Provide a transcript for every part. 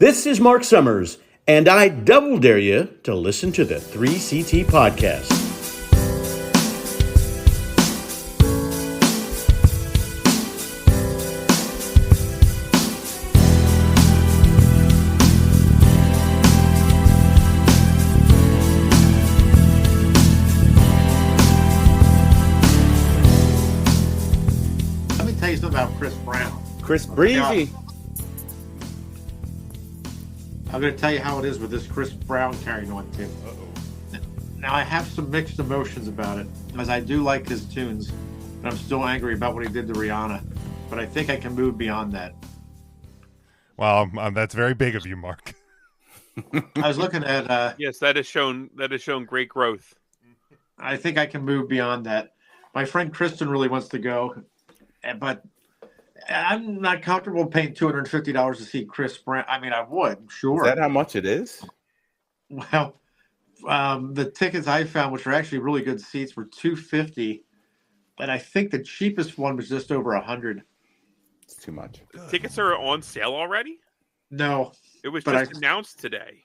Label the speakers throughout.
Speaker 1: This is Mark Summers, and I double dare you to listen to the 3CT podcast.
Speaker 2: Let me tell you something about Chris Brown.
Speaker 3: Chris Breezy.
Speaker 2: I'm going to tell you how it is with this Chris Brown carrying on too. Now, I have some mixed emotions about it, as I do like his tunes, but I'm still angry about what he did to Rihanna. But I think I can move beyond that.
Speaker 4: Well, that's very big of you, Mark.
Speaker 2: I was looking at...
Speaker 5: yes, that has shown great growth.
Speaker 2: I think I can move beyond that. My friend Kristen really wants to go, but I'm not comfortable paying $250 to see Chris Brown. I mean, I would, sure.
Speaker 3: Is that how much it is?
Speaker 2: Well, the tickets I found, which are actually really good seats, were $250, and I think the cheapest one was just over $100.
Speaker 3: It's too much.
Speaker 5: The tickets are on sale already?
Speaker 2: No,
Speaker 5: it was
Speaker 2: but
Speaker 5: just announced today.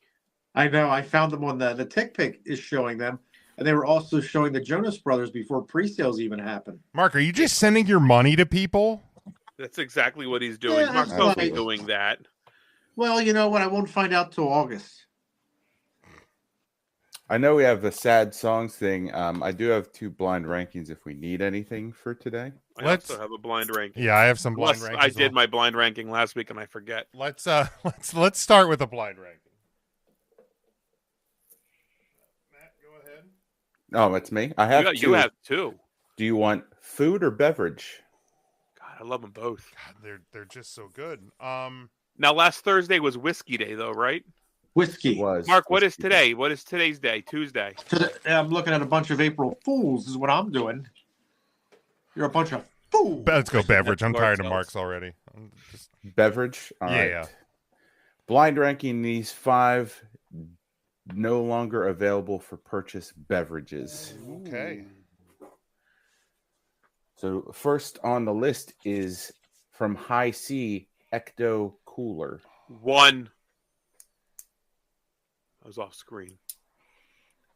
Speaker 2: I know. I found them on the TickPick is showing them, and they were also showing the Jonas Brothers before pre-sales even happened.
Speaker 4: Mark, are you just sending your money to people?
Speaker 5: That's exactly what he's doing.
Speaker 2: Yeah,
Speaker 5: Mark's
Speaker 2: that's
Speaker 5: supposed to be
Speaker 2: right.
Speaker 5: doing that.
Speaker 2: Well, you know what? I won't find out till August.
Speaker 3: I know we have the sad songs thing. I do have 2 blind rankings if we need anything for today.
Speaker 5: I also have a blind ranking.
Speaker 4: Yeah, I have some blind
Speaker 5: Unless
Speaker 4: rankings.
Speaker 5: I did my blind ranking last week and I forget.
Speaker 4: Let's start with a blind ranking. Matt, go ahead.
Speaker 3: Oh, it's me. I have
Speaker 5: You
Speaker 3: 2.
Speaker 5: have 2.
Speaker 3: Do you want food or beverage?
Speaker 5: God, I love them both.
Speaker 4: God, they're just so good.
Speaker 5: Now, last Thursday was Whiskey Day, though, right?
Speaker 2: Whiskey.
Speaker 3: Was
Speaker 5: Mark, what is today? What is today's day? Tuesday.
Speaker 2: Today, I'm looking at a bunch of April Fools is what I'm doing. You're a bunch of fools.
Speaker 4: Let's go beverage. I'm
Speaker 5: Mark
Speaker 4: tired of
Speaker 5: tells.
Speaker 4: Mark's already. I'm just...
Speaker 3: beverage? All right.
Speaker 4: Yeah.
Speaker 3: Blind ranking these 5 no longer available for purchase beverages.
Speaker 4: Okay.
Speaker 3: So first on the list is from High C, Ecto Cooler.
Speaker 5: 1. I was off screen.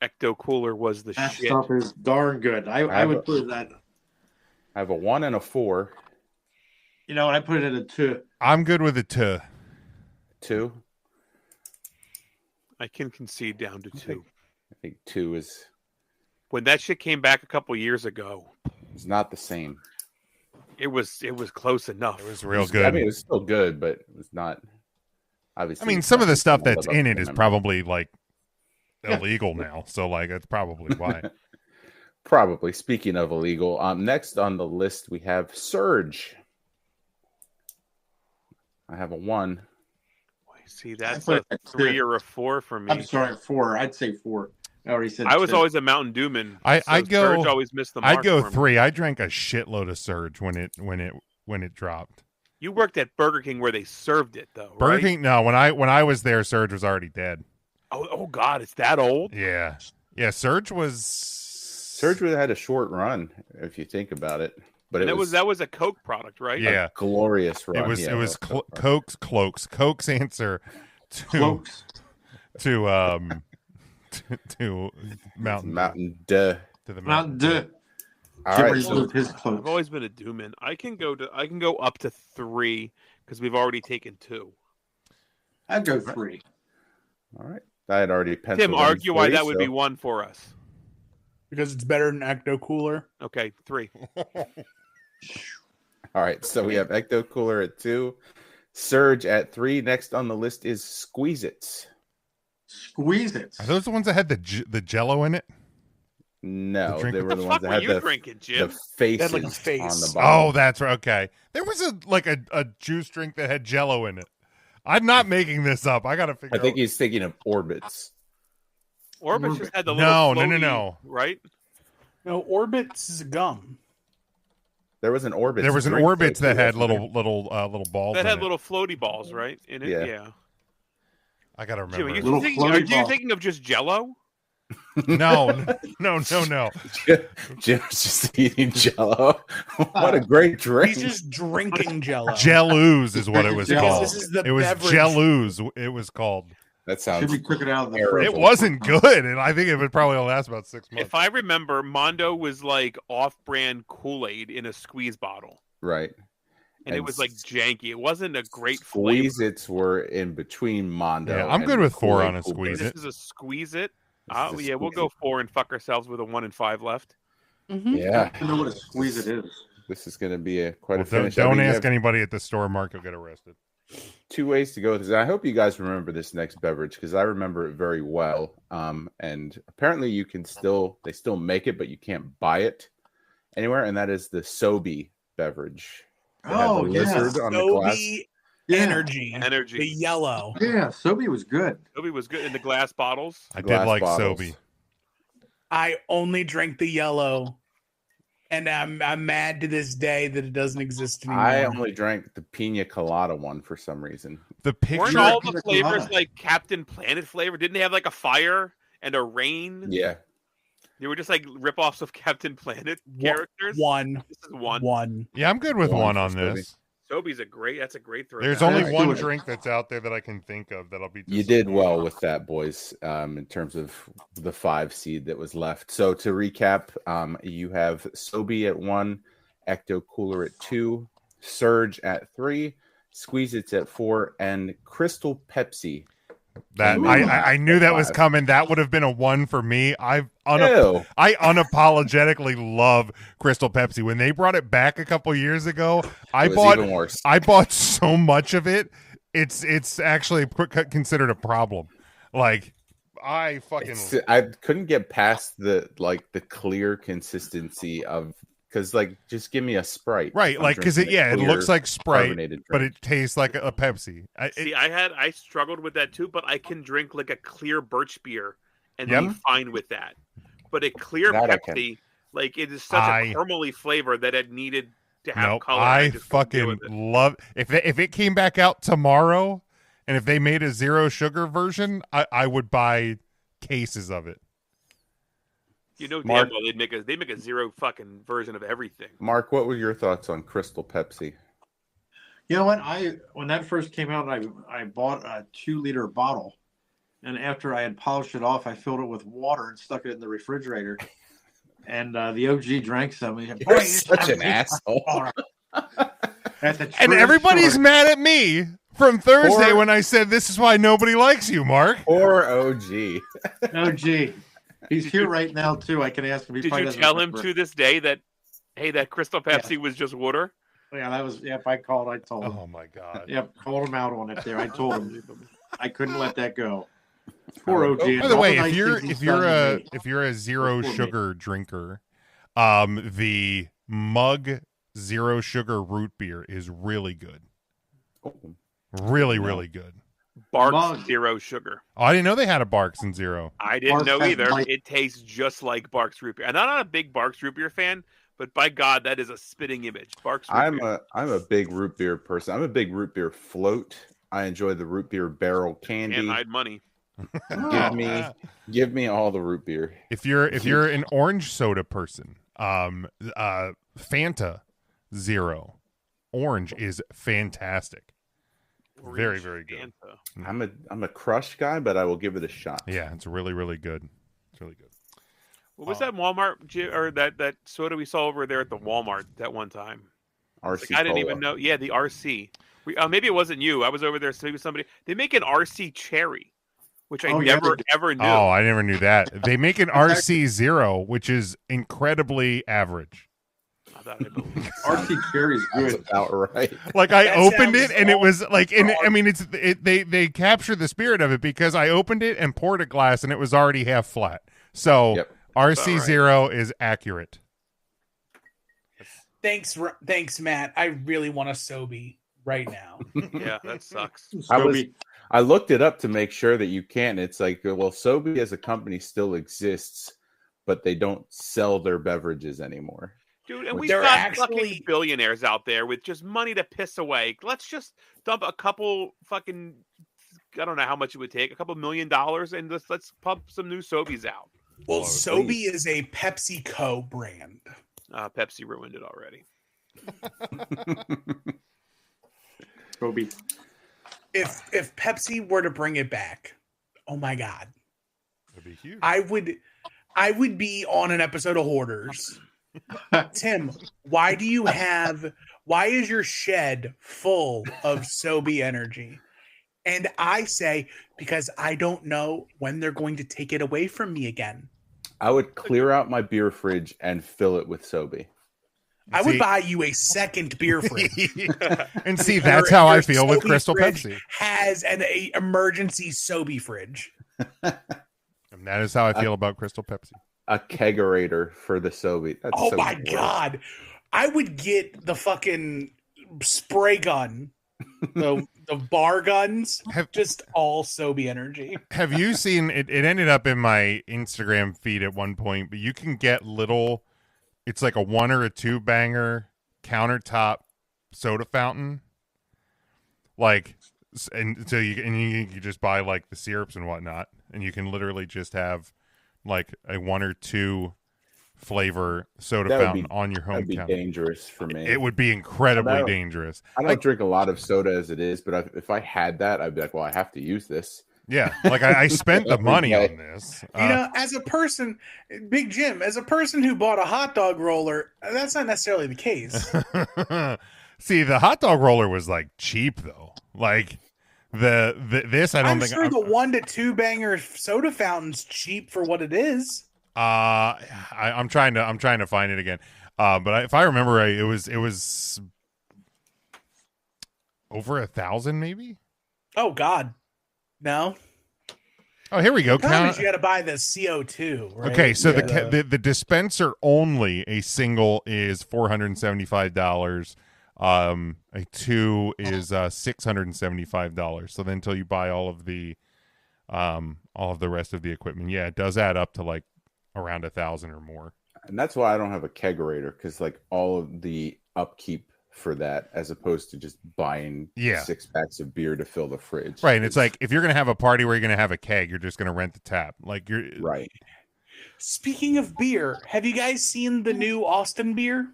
Speaker 5: Ecto Cooler was the
Speaker 2: That
Speaker 5: shit.
Speaker 2: stuff is darn good. I would put that.
Speaker 3: I have a 1 and a 4.
Speaker 2: You know, I put it at a 2.
Speaker 4: I'm good with a 2.
Speaker 3: 2.
Speaker 5: I can concede down to 2.
Speaker 3: I think 2 is
Speaker 5: When that shit came back a couple years ago,
Speaker 3: not the same.
Speaker 5: it was close enough.
Speaker 4: It was real good.
Speaker 3: I mean, it was still good, but it was not. Obviously,
Speaker 4: I mean, some of the stuff that's in it is probably like illegal now. So like, that's probably why.
Speaker 3: Probably. Speaking of illegal, next on the list we have Surge. I have a 1.
Speaker 5: See, that's
Speaker 2: I
Speaker 5: a
Speaker 2: put it at
Speaker 5: 3
Speaker 2: 2.
Speaker 5: or a 4 for me.
Speaker 2: I'm sorry, 4. I'd say 4. I already said
Speaker 5: I was
Speaker 2: 2.
Speaker 5: always a Mountain Dew man.
Speaker 4: I'd go.
Speaker 5: Surge always missed the mark.
Speaker 4: I'd go
Speaker 5: for me.
Speaker 4: 3. I drank a shitload of Surge when it dropped.
Speaker 5: You worked at Burger King where they served it, though.
Speaker 4: Burger
Speaker 5: right?
Speaker 4: King. No, when I was there, Surge was already dead.
Speaker 5: Oh God, it's that old.
Speaker 4: Yeah. Surge
Speaker 3: Had a short run, if you think about it. But
Speaker 5: And that was a Coke product, right?
Speaker 4: Yeah.
Speaker 3: a glorious run.
Speaker 4: It was Coke's answer to
Speaker 2: Cloaks.
Speaker 4: to Mountain
Speaker 3: Dew.
Speaker 4: to the
Speaker 2: Mountain Dew.
Speaker 3: All
Speaker 2: Jim
Speaker 3: right,
Speaker 2: removed his
Speaker 5: I've
Speaker 2: cloaks.
Speaker 5: always been a Dew man. I can go up to 3 because we've already taken 2.
Speaker 2: I'd go 3.
Speaker 3: all right. I had already penciled.
Speaker 5: Tim,
Speaker 3: in
Speaker 5: argue why
Speaker 3: 3,
Speaker 5: that would be
Speaker 3: so-
Speaker 5: 1 for us.
Speaker 6: Because it's better than Ecto Cooler.
Speaker 5: Okay, 3.
Speaker 3: All right, so we have Ecto Cooler at 2, Surge at 3. Next on the list is Squeeze Its.
Speaker 2: Squeeze it.
Speaker 4: Are those the ones that had the Jello in it?
Speaker 3: No,
Speaker 4: The drink-
Speaker 3: they were
Speaker 5: What
Speaker 3: the
Speaker 5: the
Speaker 3: ones
Speaker 5: fuck
Speaker 3: that
Speaker 5: were
Speaker 3: had
Speaker 5: you drinking,
Speaker 3: the
Speaker 5: Jim?
Speaker 3: faces
Speaker 6: like a face.
Speaker 3: on the
Speaker 4: Oh,
Speaker 3: bottom.
Speaker 4: that's right. Okay, there was a juice drink that had Jello in it. I'm not making this up. I gotta figure.
Speaker 3: I think
Speaker 4: out.
Speaker 3: he's thinking of Orbits.
Speaker 5: Orbit just had the little
Speaker 4: No.
Speaker 5: right?
Speaker 6: No, Orbits is gum.
Speaker 3: There was an Orbits.
Speaker 4: There was an
Speaker 3: drink,
Speaker 4: Orbits
Speaker 3: though,
Speaker 4: that
Speaker 3: too,
Speaker 4: had
Speaker 3: wasn't
Speaker 4: little balls.
Speaker 5: That
Speaker 4: in
Speaker 5: had
Speaker 4: it.
Speaker 5: little floaty balls, right? In it,
Speaker 3: Yeah.
Speaker 5: yeah.
Speaker 4: I gotta
Speaker 5: Jim,
Speaker 4: remember.
Speaker 5: are you,
Speaker 2: Little
Speaker 5: thinking,
Speaker 2: floaty
Speaker 5: are you
Speaker 2: ball.
Speaker 5: thinking of just Jello?
Speaker 4: No.
Speaker 3: Jim's just eating Jello. What a great drink!
Speaker 6: He's just drinking Jello.
Speaker 4: Jelloos is what it was
Speaker 2: Jello.
Speaker 4: called.
Speaker 6: This is the
Speaker 4: It was
Speaker 6: beverage.
Speaker 4: Jelloos. It was called.
Speaker 3: That
Speaker 2: Should
Speaker 3: sounds
Speaker 2: we cook it out of the
Speaker 3: terrible.
Speaker 2: fridge?
Speaker 4: It wasn't good, and I think it would probably last about 6 months.
Speaker 5: If I remember, Mondo was like off-brand Kool-Aid in a squeeze bottle,
Speaker 3: right.
Speaker 5: and it was like janky. It wasn't a great flavor.
Speaker 3: Squeeze-Its were in between Mondo.
Speaker 4: Yeah, I'm
Speaker 3: and
Speaker 4: good with 4
Speaker 3: Kool-Aid
Speaker 4: on a
Speaker 3: Cool
Speaker 4: Squeeze-It.
Speaker 5: This is a squeeze it.
Speaker 3: This
Speaker 5: Oh
Speaker 3: is a
Speaker 5: yeah, we'll
Speaker 3: Squeeze-It.
Speaker 5: go 4 and fuck ourselves with a 1 and 5 left.
Speaker 3: Yeah,
Speaker 2: I don't know what a squeeze it is.
Speaker 3: this is going to be quite a
Speaker 4: Well,
Speaker 3: finish.
Speaker 4: don't
Speaker 3: I mean, you
Speaker 4: ask
Speaker 3: have
Speaker 4: anybody at the store. Mark will get arrested.
Speaker 3: 2 ways to go with this. I hope you guys remember this next beverage because I remember it very well. And apparently they still make it, but you can't buy it anywhere. And that is the Sobe beverage. They have
Speaker 2: Oh,
Speaker 3: the
Speaker 2: yeah.
Speaker 3: lizard on the glass.
Speaker 6: Sobe
Speaker 2: Yeah.
Speaker 6: Energy.
Speaker 5: Energy.
Speaker 6: The yellow.
Speaker 2: Yeah, Sobe was good.
Speaker 5: Toby was good in the glass bottles.
Speaker 4: I did
Speaker 3: Glass
Speaker 4: like
Speaker 3: bottles.
Speaker 4: Sobe.
Speaker 6: I only drink the yellow, and I'm mad to this day that it doesn't exist anymore.
Speaker 3: I only drank the pina colada one for some reason.
Speaker 4: The
Speaker 5: Weren't
Speaker 4: picture.
Speaker 5: all
Speaker 2: Pina
Speaker 5: the flavors
Speaker 2: colada.
Speaker 5: like Captain Planet flavor? Didn't they have like a fire and a rain?
Speaker 3: Yeah.
Speaker 5: They were just like rip-offs of Captain Planet characters.
Speaker 6: One.
Speaker 5: This is one.
Speaker 6: One.
Speaker 4: Yeah, I'm good with
Speaker 3: One
Speaker 4: one
Speaker 3: for
Speaker 4: on
Speaker 3: Sobe.
Speaker 4: this.
Speaker 5: Sobe's that's a great throw.
Speaker 4: There's
Speaker 5: down.
Speaker 4: only
Speaker 2: Let's
Speaker 4: one
Speaker 2: do it.
Speaker 4: drink that's out there that I can think of that'll be.
Speaker 3: You did well
Speaker 4: disappointing.
Speaker 3: with that, boys, in terms of the 5 seed that was left. So to recap, you have Sobe at 1, Ecto Cooler at 2, Surge at 3, Squeeze-Its at 4, and Crystal Pepsi.
Speaker 4: That
Speaker 3: Ooh.
Speaker 4: I knew that was
Speaker 3: 5.
Speaker 4: coming. That would have been a 1 for me. I
Speaker 3: Ew.
Speaker 4: unapologetically love Crystal Pepsi. When they brought it back a couple years ago,
Speaker 3: It was even worse.
Speaker 4: I bought so much of it. It's actually considered a problem. Like I
Speaker 3: couldn't get past the clear consistency of because just give me a Sprite.
Speaker 4: right,
Speaker 3: I'm
Speaker 4: like because it
Speaker 3: drinking a
Speaker 4: it looks
Speaker 3: clear
Speaker 4: like Sprite,
Speaker 3: carbonated
Speaker 4: but
Speaker 3: drink.
Speaker 4: it tastes like a Pepsi.
Speaker 5: See, I struggled with that too, but I can drink like a clear birch beer and
Speaker 4: Yep.
Speaker 5: be fine with that. But a clear
Speaker 3: That I can.
Speaker 5: Pepsi, like it is such a caramely flavor that it needed to have
Speaker 4: Nope,
Speaker 5: color.
Speaker 4: I
Speaker 5: just couldn't deal
Speaker 4: fucking
Speaker 5: with it.
Speaker 4: love if it came back out tomorrow, and if they made a 0 sugar version, I would buy cases of it.
Speaker 5: You know,
Speaker 3: Mark-
Speaker 5: damn well they make a 0 fucking version of everything.
Speaker 3: Mark, what were your thoughts on Crystal Pepsi?
Speaker 2: You know what? When that first came out, I bought a 2-liter bottle, and after I had polished it off, I filled it with water and stuck it in the refrigerator. And the OG drank some. And he said,
Speaker 3: You're
Speaker 2: "Boy,
Speaker 3: such an asshole.
Speaker 2: At the
Speaker 4: And
Speaker 2: thrift
Speaker 4: everybody's
Speaker 2: store.
Speaker 4: mad at me from Thursday
Speaker 3: Or-
Speaker 4: when I said this is why nobody likes you, Mark.
Speaker 3: Poor OG.
Speaker 2: OG. He's here right now too. I can ask him. He
Speaker 5: Did
Speaker 2: probably
Speaker 5: you
Speaker 2: doesn't
Speaker 5: tell him
Speaker 2: remember.
Speaker 5: to this day that hey, that Crystal Pepsi was just water?
Speaker 2: Yeah, that was. If I called, I told him.
Speaker 4: Oh my god.
Speaker 2: Yep, called him out on it. There, I told him. I couldn't let that go. Poor OG.
Speaker 3: By
Speaker 4: By the
Speaker 2: All
Speaker 4: way,
Speaker 2: nice
Speaker 4: if you're
Speaker 2: things he's
Speaker 4: if you're
Speaker 2: done
Speaker 4: a
Speaker 2: to me.
Speaker 4: if you're a 0
Speaker 2: Poor me.
Speaker 4: sugar drinker, the Mug 0 sugar root beer is really good.
Speaker 3: Oh,
Speaker 4: Really good.
Speaker 5: Barks
Speaker 2: Mug.
Speaker 5: 0 sugar.
Speaker 4: Oh, I didn't know they had a Barks and 0.
Speaker 5: I didn't
Speaker 2: Barks
Speaker 5: know
Speaker 2: has
Speaker 5: either.
Speaker 2: light-
Speaker 5: It tastes just like Barks root beer. And I'm not a big Barks root beer fan, but by God, that is a spitting image. Barks root beer.
Speaker 3: I'm a big root beer person. I'm a big root beer float. I enjoy the root beer barrel candy.
Speaker 5: Can't hide money.
Speaker 3: Give me all the root beer.
Speaker 4: If you're an orange soda person, Fanta 0 orange is fantastic. Very, very good.
Speaker 5: Fanta.
Speaker 3: I'm a crush guy, but I will give it a shot.
Speaker 4: Yeah, it's really good. It's really good.
Speaker 5: What was that Walmart or that soda we saw over there at the Walmart that one time?
Speaker 3: RC
Speaker 5: Like, I didn't
Speaker 3: Cola.
Speaker 5: even know. Yeah, the RC. Maybe it wasn't you. I was over there. So maybe somebody. They make an RC cherry, which I
Speaker 2: Oh, yeah,
Speaker 5: never
Speaker 2: they do.
Speaker 5: ever knew.
Speaker 4: Oh, I never knew that. They make an RC 0, which is incredibly average.
Speaker 5: I thought I believed.
Speaker 2: RC Cherry's
Speaker 3: That's
Speaker 2: good.
Speaker 3: about right.
Speaker 4: Like I
Speaker 6: That
Speaker 4: opened
Speaker 6: sounds
Speaker 4: it and it was
Speaker 6: awful.
Speaker 4: like, and I mean, they capture the spirit of it because I opened it and poured a glass and it was already half flat. So
Speaker 3: Yep.
Speaker 4: RC
Speaker 5: All right.
Speaker 4: 0 is accurate.
Speaker 6: Thanks, Matt. I really want a Sobe right now.
Speaker 5: Yeah, that sucks.
Speaker 3: I looked it up to make sure that you can. It's like, well, Sobe as a company still exists, but they don't sell their beverages anymore.
Speaker 5: Dude, and we've
Speaker 6: They're
Speaker 5: got
Speaker 6: actually-
Speaker 5: fucking billionaires out there with just money to piss away. Let's just dump a couple fucking, I don't know how much it would take, a couple $1 million, and let's pump some new Sobeys out.
Speaker 6: Well, Sobe is a PepsiCo brand.
Speaker 5: Pepsi ruined it already.
Speaker 2: Kobe.
Speaker 6: If Pepsi were to bring it back, oh my god,
Speaker 4: That'd be huge.
Speaker 6: I would be on an episode of Hoarders. Tim, why is your shed full of Sobe energy? And I say, because I don't know when they're going to take it away from me again.
Speaker 3: I would clear out my beer fridge and fill it with Sobe.
Speaker 6: I would buy you a second beer fridge.
Speaker 4: And see, that's how I feel with
Speaker 6: Sobe
Speaker 4: Crystal
Speaker 6: fridge
Speaker 4: Pepsi.
Speaker 6: Has an emergency Sobe fridge.
Speaker 4: And that is how I feel about Crystal Pepsi.
Speaker 3: A kegerator for the Sobe. That's
Speaker 6: Oh
Speaker 3: so
Speaker 6: my
Speaker 3: gross.
Speaker 6: god. I would get the fucking spray gun. The bar guns. Just all Sobe energy.
Speaker 4: Have you seen it? It ended up in my Instagram feed at one point, but you can get little, it's like a 1 or a 2 banger countertop soda fountain. Like, and so you can just buy like the syrups and whatnot, and you can literally just have like a 1 or 2 flavor soda fountain on your home
Speaker 3: That'd be
Speaker 4: counter.
Speaker 3: dangerous for me.
Speaker 4: It would be incredibly dangerous.
Speaker 3: I don't drink a lot of soda as it is, but if I had that, I'd be like, well, I have to use this.
Speaker 4: Yeah, like I spent the money on this.
Speaker 6: As a person, Big Jim, as a person who bought a hot dog roller, that's not necessarily the case.
Speaker 4: See, the hot dog roller was like cheap though. Like this, I don't
Speaker 6: I'm
Speaker 4: think.
Speaker 6: sure the 1 to 2 banger soda fountain's cheap for what it is.
Speaker 4: I'm trying to find it again. But if I remember right, it was over 1,000 maybe.
Speaker 6: Oh God, no.
Speaker 4: Oh, here we go.
Speaker 6: You got to buy the CO2. Right?
Speaker 4: Okay, so the dispenser only, a single is $475. A 2 is $675. So then until you buy all of the rest of the equipment, yeah, it does add up to like around 1,000 or more.
Speaker 3: And that's why I don't have a kegerator, because like all of the upkeep for that, as opposed to just buying 6 packs of beer to fill the fridge.
Speaker 4: Right, and it's like if you're gonna have a party where you're gonna have a keg, you're just gonna rent the tap. Like you're
Speaker 3: right.
Speaker 6: Speaking of beer, have you guys seen the new Austin beer?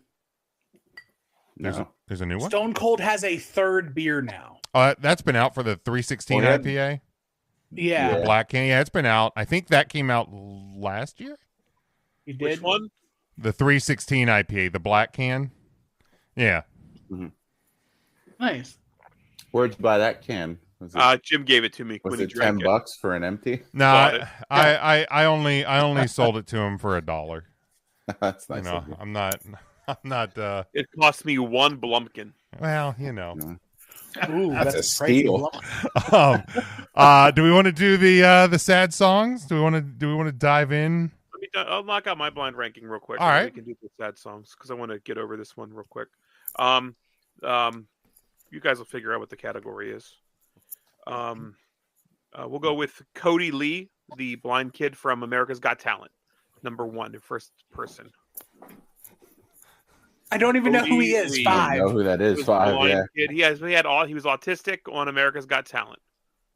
Speaker 4: There's a new one.
Speaker 6: Stone Cold has a 3rd beer now.
Speaker 4: That's been out for the 316 IPA.
Speaker 6: Yeah,
Speaker 4: the black can. Yeah, it's been out. I think that came out last year.
Speaker 6: You did?
Speaker 5: Which one?
Speaker 4: The 316 IPA, the black can. Yeah.
Speaker 3: Mm-hmm.
Speaker 6: Nice.
Speaker 3: Where'd you buy that can?
Speaker 5: Jim gave it to me.
Speaker 3: Was
Speaker 5: when
Speaker 3: it
Speaker 5: he drank
Speaker 3: $10 for an empty?
Speaker 4: No, I only sold it to him for $1.
Speaker 3: That's nice.
Speaker 4: You know, I'm not.
Speaker 5: It cost me 1 Blumpkin.
Speaker 4: Well, you know.
Speaker 6: Ooh,
Speaker 3: that's a steal.
Speaker 4: Do we want to do the sad songs? Do we want to dive in?
Speaker 5: I'll knock out my blind ranking real quick.
Speaker 4: All right.
Speaker 5: We can do the sad songs because I want to get over this one real quick. You guys will figure out what the category is. We'll go with Cody Lee, the blind kid from America's Got Talent, number 1, the first person.
Speaker 6: I don't even know who he is. 5.
Speaker 3: I don't know who that is. 5. Yeah.
Speaker 5: Kid. He was autistic on America's Got Talent.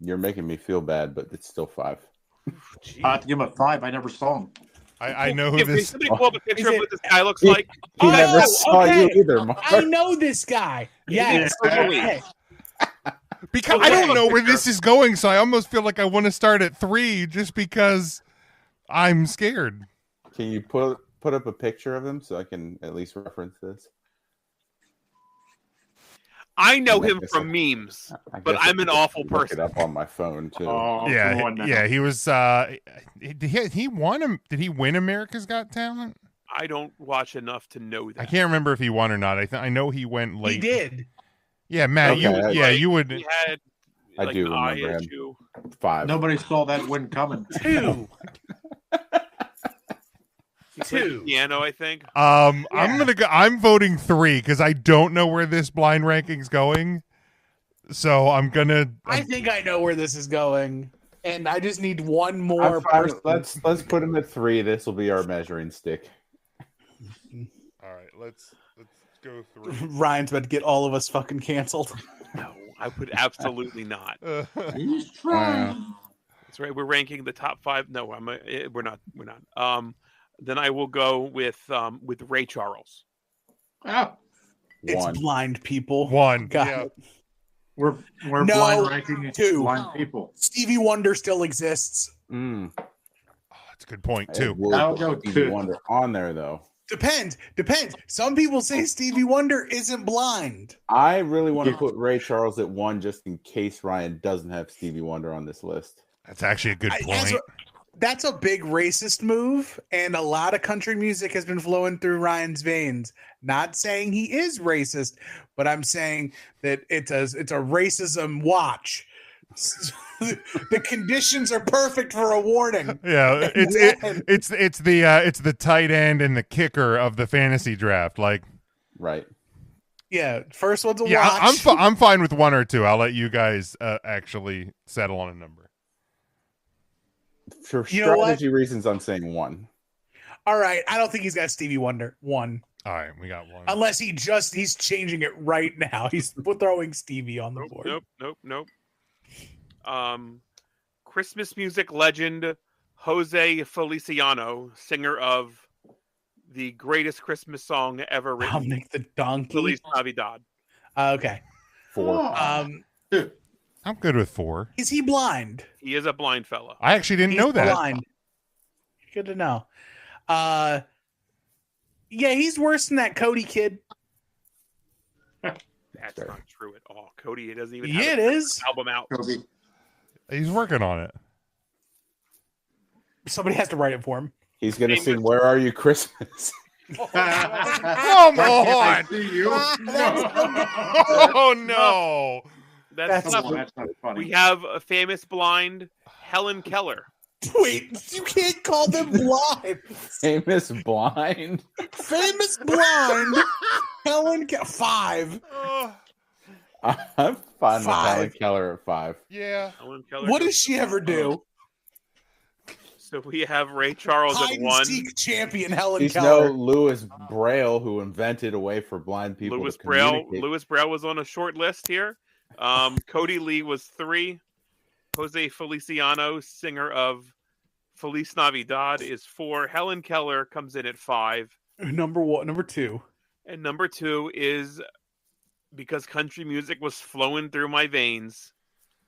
Speaker 3: You're making me feel bad, but it's still 5.
Speaker 2: I have to give him a 5. I never saw him.
Speaker 4: I know who this.
Speaker 5: Somebody pull up a picture of what this guy looks like.
Speaker 3: He never saw you either, Mark.
Speaker 6: I know this guy. Yes. Okay.
Speaker 4: Because I don't know where this is going, so I almost feel like I want to start at 3 just because I'm scared.
Speaker 3: Can you put up a picture of him so I can at least reference this?
Speaker 5: I know him from memes, but I'm an awful
Speaker 3: look
Speaker 5: person.
Speaker 3: It up on my phone too.
Speaker 4: Yeah. He was. He won. Did he win America's Got Talent?
Speaker 5: I don't watch enough to know that.
Speaker 4: I can't remember if he won or not. I know he went late.
Speaker 6: He did.
Speaker 4: Yeah, Matt.
Speaker 3: Okay,
Speaker 4: you would.
Speaker 5: He had,
Speaker 3: I do remember him.
Speaker 5: issue.
Speaker 3: 5.
Speaker 2: Nobody saw that win coming.
Speaker 6: 2.
Speaker 5: He played piano, I think.
Speaker 4: I'm voting 3 because I don't know where this blind ranking's going. So I
Speaker 6: think I know where this is going, and I just need one more person.
Speaker 3: Let's put him at 3. This will be our measuring stick.
Speaker 4: All right, let's go 3.
Speaker 6: Ryan's about to get all of us fucking canceled.
Speaker 5: No, I would absolutely not.
Speaker 2: He's trying.
Speaker 5: That's right. We're ranking the top 5. No, we're not. We're not. Then I will go with Ray Charles.
Speaker 2: Oh,
Speaker 6: It's
Speaker 3: One.
Speaker 6: blind people.
Speaker 4: One.
Speaker 6: Got
Speaker 4: Yeah.
Speaker 6: it.
Speaker 2: we're
Speaker 6: No,
Speaker 2: blind ranking
Speaker 6: 2.
Speaker 2: blind people.
Speaker 6: Stevie Wonder still exists.
Speaker 3: Mm.
Speaker 4: Oh, that's a good point
Speaker 3: I
Speaker 4: too.
Speaker 3: would
Speaker 2: I'll
Speaker 3: put
Speaker 2: go
Speaker 3: Stevie
Speaker 2: 2.
Speaker 3: Wonder on there though.
Speaker 6: Depends. Some people say Stevie Wonder isn't blind.
Speaker 3: I really want to put Ray Charles at 1 just in case Ryan doesn't have Stevie Wonder on this list.
Speaker 4: That's actually a good point.
Speaker 6: That's a big racist move, and a lot of country music has been flowing through Ryan's veins. Not saying he is racist, but I'm saying that it's a racism watch. The conditions are perfect for a warning.
Speaker 4: Yeah, it's the tight end and the kicker of the fantasy draft. Like,
Speaker 3: Right.
Speaker 6: Yeah, first one's a
Speaker 4: yeah,
Speaker 6: watch.
Speaker 4: I'm fine with 1 or 2. I'll let you guys actually settle on a number.
Speaker 3: For
Speaker 6: You know what?
Speaker 3: strategy reasons, I'm saying 1.
Speaker 6: All right, I don't think he's got Stevie Wonder. 1.
Speaker 4: All right, we got 1.
Speaker 6: Unless he's changing it right now. He's throwing Stevie on the board.
Speaker 5: Nope. Christmas music legend Jose Feliciano, singer of the greatest Christmas song ever written,
Speaker 6: Dominic the Donkey.
Speaker 5: Feliz Navidad.
Speaker 6: Okay.
Speaker 3: 4.
Speaker 4: I'm good with 4.
Speaker 6: Is he blind?
Speaker 5: He is a blind fella.
Speaker 4: I actually didn't know that.
Speaker 6: Blind. Good to know. Yeah, he's worse than that Cody kid.
Speaker 5: That's not true at all. Cody doesn't even
Speaker 6: Yeah,
Speaker 5: have
Speaker 6: it is.
Speaker 5: album out.
Speaker 2: Kobe.
Speaker 4: He's working on it.
Speaker 6: Somebody has to write it for him.
Speaker 3: He's going to sing Where Are You Christmas?
Speaker 4: Come on!
Speaker 2: See you.
Speaker 4: Oh no!
Speaker 5: That's
Speaker 2: That's
Speaker 5: not
Speaker 2: not funny.
Speaker 5: We have a famous blind Helen Keller.
Speaker 6: Wait, you can't call them blind.
Speaker 3: Famous blind.
Speaker 6: Famous blind Helen 5.
Speaker 3: I'm fine with
Speaker 6: 5.
Speaker 3: Helen Keller at 5.
Speaker 4: Yeah.
Speaker 5: Helen Keller.
Speaker 6: What does she ever do?
Speaker 5: So we have Ray Charles
Speaker 6: Hide
Speaker 5: at
Speaker 6: and
Speaker 5: 1.
Speaker 6: seek champion Helen
Speaker 3: He's
Speaker 6: Keller.
Speaker 3: no Lewis Braille who invented a way for blind people
Speaker 5: Louis
Speaker 3: to
Speaker 5: Braille.
Speaker 3: communicate.
Speaker 5: Louis Braille was on a short list here. Cody Lee was 3. Jose Feliciano, singer of Feliz Navidad, is 4. Helen Keller comes in at 5.
Speaker 6: Number 2.
Speaker 5: And number 2 is, because country music was flowing through my veins,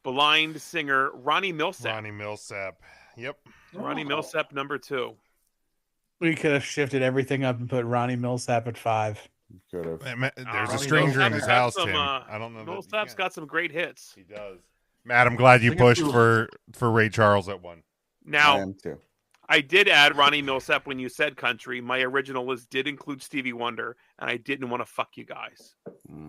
Speaker 5: blind singer Ronnie Milsap.
Speaker 4: Ronnie Millsap. Yep.
Speaker 5: Ronnie Millsap, number 2.
Speaker 6: We could have shifted everything up and put Ronnie Millsap at 5.
Speaker 3: Could have.
Speaker 4: There's a
Speaker 2: Ronnie
Speaker 4: stranger in
Speaker 5: Millsap's
Speaker 4: his
Speaker 5: got
Speaker 4: house,
Speaker 5: some,
Speaker 4: Tim. I don't know.
Speaker 5: Millsap's got some great hits.
Speaker 4: He does. Matt, I'm glad you
Speaker 2: I think I
Speaker 4: pushed
Speaker 2: feel-
Speaker 4: for Ray Charles at 1.
Speaker 3: I
Speaker 5: Now,
Speaker 3: am too.
Speaker 5: I did add Ronnie Millsap when you said country. My original list did include Stevie Wonder, and I didn't want to fuck you guys.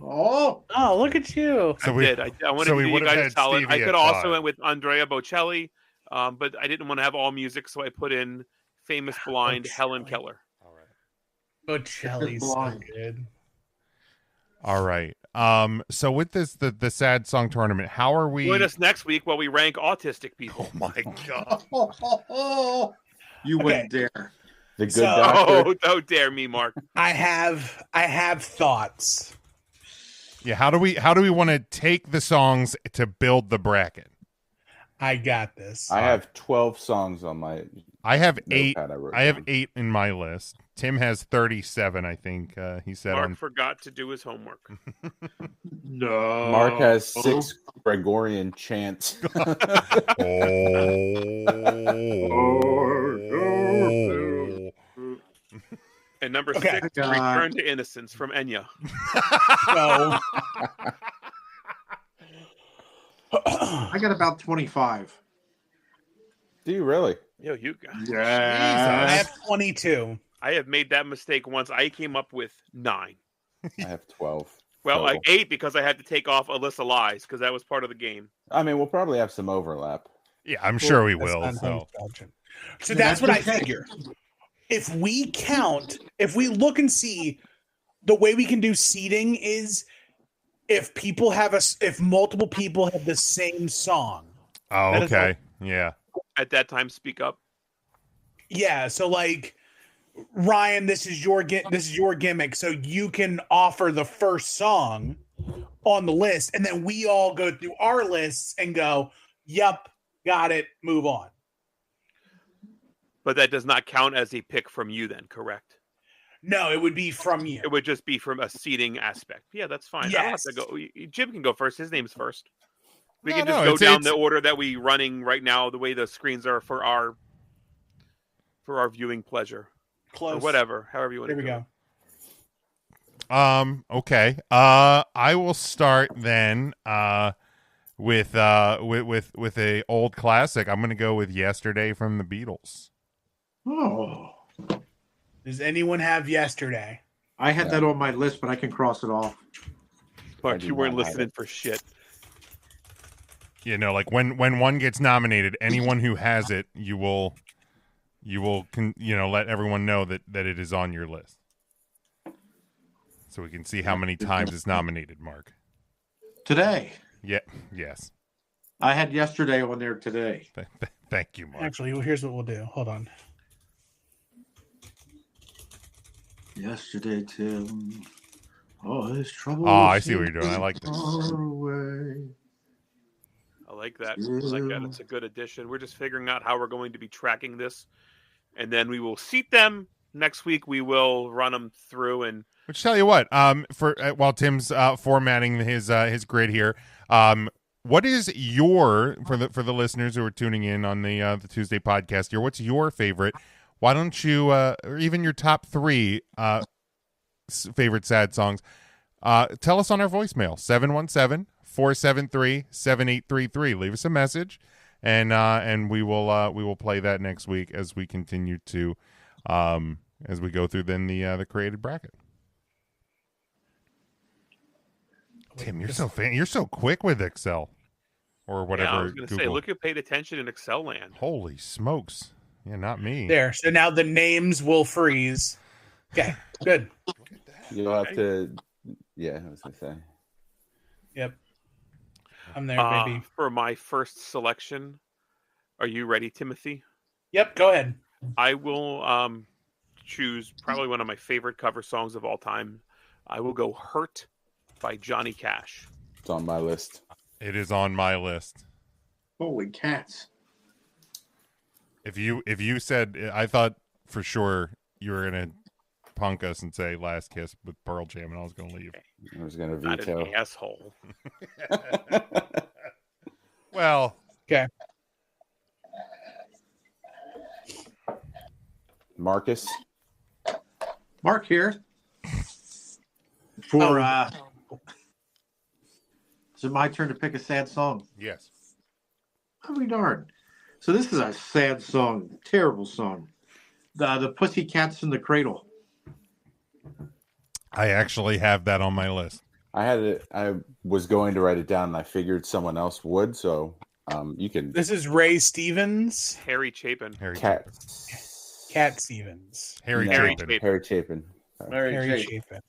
Speaker 2: Oh,
Speaker 6: Oh, look at you.
Speaker 4: So
Speaker 5: I wanted
Speaker 4: so
Speaker 5: to
Speaker 4: we
Speaker 5: do you
Speaker 4: would've
Speaker 5: guys a
Speaker 4: had
Speaker 5: solid.
Speaker 4: Stevie
Speaker 5: I could
Speaker 4: at
Speaker 5: also
Speaker 4: 5.
Speaker 5: went with Andrea Bocelli, but I didn't want to have all music, so I put in famous blind Helen Keller.
Speaker 4: All right.
Speaker 6: Bocelli's so
Speaker 2: Blind.
Speaker 6: good.
Speaker 4: All right. So with this the sad song tournament, how are we?
Speaker 5: Join us next week while we rank autistic people.
Speaker 4: Oh my god.
Speaker 2: you wouldn't dare.
Speaker 3: The good
Speaker 6: So-
Speaker 3: doctor.
Speaker 5: Oh, don't dare me, Mark.
Speaker 6: I have thoughts.
Speaker 4: Yeah, how do we want to take the songs to build the bracket?
Speaker 6: I got this.
Speaker 3: I have 12 songs on my
Speaker 4: I have 8.
Speaker 3: notepad I wrote
Speaker 4: I have
Speaker 3: down.
Speaker 4: 8 in my list. Tim has 37, I think. He said
Speaker 5: Mark
Speaker 4: on
Speaker 5: forgot to do his homework.
Speaker 2: No.
Speaker 3: Mark has 6 Gregorian chants.
Speaker 5: And number
Speaker 6: Okay.
Speaker 5: 6,
Speaker 2: God.
Speaker 5: Return to Innocence from Enya.
Speaker 6: So,
Speaker 2: I got about 25.
Speaker 3: Do you really?
Speaker 5: Yo, you guys.
Speaker 6: I
Speaker 2: Yeah.
Speaker 6: have 22.
Speaker 5: I have made that mistake once. I came up with 9.
Speaker 3: I have 12.
Speaker 5: Well,
Speaker 3: total.
Speaker 5: 8 because I had to take off Alyssa Lies because that was part of the game.
Speaker 3: I mean, we'll probably have some overlap.
Speaker 4: Yeah, I'm sure we
Speaker 6: That's
Speaker 4: will.
Speaker 6: not
Speaker 4: So
Speaker 6: So that's what I figure. If we look and see, the way we can do seating is if multiple people have the same song.
Speaker 4: Oh,
Speaker 6: That is
Speaker 4: okay. Yeah.
Speaker 5: At that time, speak up.
Speaker 6: Yeah, so like Ryan, this is your gimmick, so you can offer the first song on the list, and then we all go through our lists and go, "Yep, Got it. Move on.
Speaker 5: But that does not count as a pick from you then, correct?
Speaker 6: No, it would be from you.
Speaker 5: It would just be from a seating aspect. Yeah, that's fine. I don't have to go. Jim can go first. His name's first. We can just go down the order that we running right now, the way the screens are for our viewing pleasure.
Speaker 6: Close.
Speaker 5: Or whatever, however you want to do
Speaker 6: Here we
Speaker 5: it.
Speaker 6: go.
Speaker 4: Okay. I will start then with a old classic. I'm gonna go with "Yesterday" from the Beatles.
Speaker 2: Oh,
Speaker 6: Does anyone have Yesterday?
Speaker 2: I had that on my list, but I can cross it off.
Speaker 5: Mark, you weren't listening for shit.
Speaker 4: You know, like when one gets nominated, anyone who has it, you will let everyone know that it is on your list, so we can see how many times it's nominated. Mark.
Speaker 2: Today.
Speaker 4: Yeah. Yes.
Speaker 2: I had Yesterday on there today.
Speaker 4: Thank you, Mark.
Speaker 6: Actually, here's what we'll do. Hold on.
Speaker 2: Yesterday, Tim. All his trouble.
Speaker 4: Oh, I see what you're doing. I like this.
Speaker 2: Away.
Speaker 5: I like that. I like that. It's a good addition. We're just figuring out how we're going to be tracking this, and then we will seat them. Next week, we will run them through. And
Speaker 4: Which tell you what, while Tim's formatting his grid here, what is your for the listeners who are tuning in on the Tuesday podcast here? What's your favorite? Why don't you, or even your top 3 favorite sad songs? Tell us on our voicemail 717-473-7833. Leave us a message, and we will play that next week as we continue to as we go through then the created bracket. Tim, you're so quick with Excel or whatever.
Speaker 5: Yeah, I was going to say,
Speaker 4: Google.
Speaker 5: look who paid attention in Excel land.
Speaker 4: Holy smokes! Yeah, not me.
Speaker 6: There. So now the names will freeze. Okay, good.
Speaker 3: You'll have to. Yeah, I was gonna say.
Speaker 6: Yep. I'm there, baby.
Speaker 5: For my first selection, are you ready, Timothy?
Speaker 6: Yep, go ahead.
Speaker 5: I will choose probably one of my favorite cover songs of all time. I will go "Hurt" by Johnny Cash.
Speaker 3: It's on my list.
Speaker 4: It is on my list.
Speaker 2: Holy cats.
Speaker 4: If you said, I thought for sure you were gonna punk us and say "Last Kiss" with Pearl Jam, and I was gonna leave.
Speaker 3: I was gonna
Speaker 5: Not
Speaker 3: veto.
Speaker 5: an asshole.
Speaker 4: Well,
Speaker 6: Okay.
Speaker 3: Marcus.
Speaker 2: Mark here. For is it my turn to pick a sad song?
Speaker 4: yes.
Speaker 2: I'll be darned. So this is a sad song, terrible song. The Pussycats in the Cradle.
Speaker 4: I actually have that on my list.
Speaker 3: I had it. I was going to write it down, and I figured someone else would. So you can.
Speaker 6: This is Ray Stevens,
Speaker 5: Harry Chapin.
Speaker 3: Cat.
Speaker 6: Cat Stevens.
Speaker 4: Harry
Speaker 3: No,
Speaker 4: Chapin.
Speaker 3: Harry Chapin.
Speaker 6: Harry Chapin.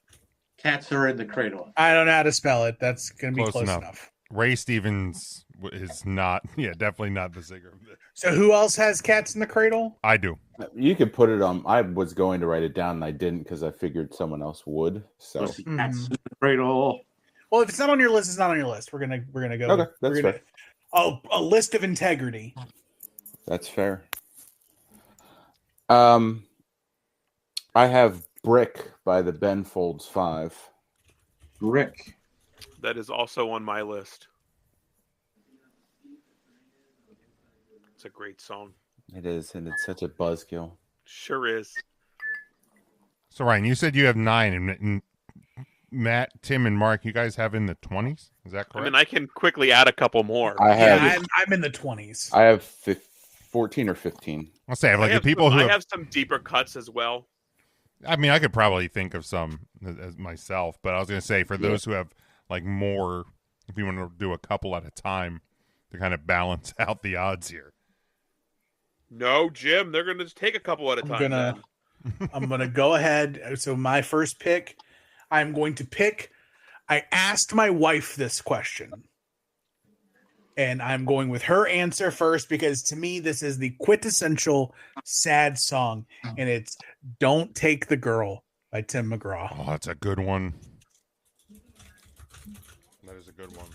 Speaker 2: Cats are in the cradle.
Speaker 6: I don't know how to spell it. That's going to be
Speaker 4: Close
Speaker 6: close
Speaker 4: enough.
Speaker 6: enough.
Speaker 4: Ray Stevens is not. Yeah, definitely not the singer of this.
Speaker 6: So who else has Cats in the Cradle?
Speaker 4: I do.
Speaker 3: You could put it on. I was going to write it down, and I didn't because I figured someone else would. So
Speaker 2: Pussycats in the Cradle.
Speaker 6: Well, if it's not on your list, it's not on your list. We're gonna go.
Speaker 3: Okay, that's fair.
Speaker 6: Oh, a list of integrity.
Speaker 3: That's fair. I have "Brick" by the Ben Folds 5.
Speaker 2: Rick.
Speaker 5: That is also on my list. It's a great song.
Speaker 3: It is, and it's such a buzzkill.
Speaker 5: Sure is.
Speaker 4: So Ryan, you said you have 9, and Matt, Tim, and Mark, you guys have in the 20s. Is that correct?
Speaker 5: I mean, I can quickly add a couple more.
Speaker 3: I have.
Speaker 6: Yeah, I'm in the 20s.
Speaker 3: I have 14 or 15.
Speaker 4: I'll say like
Speaker 5: I
Speaker 4: the
Speaker 5: have
Speaker 4: people
Speaker 5: some,
Speaker 4: who
Speaker 5: I have some deeper cuts as well.
Speaker 4: I mean, I could probably think of some as myself, but I was going to say for those who have like more, if you want to do a couple at a time to kind of balance out the odds here.
Speaker 5: No, Jim, they're going to just take a couple at a time.
Speaker 6: I'm gonna go ahead. So my first pick, I'm going to pick. I asked my wife this question, and I'm going with her answer first because to me this is the quintessential sad song, and it's "Don't Take the Girl" by Tim McGraw.
Speaker 4: Oh, that's a good one. That is a good one.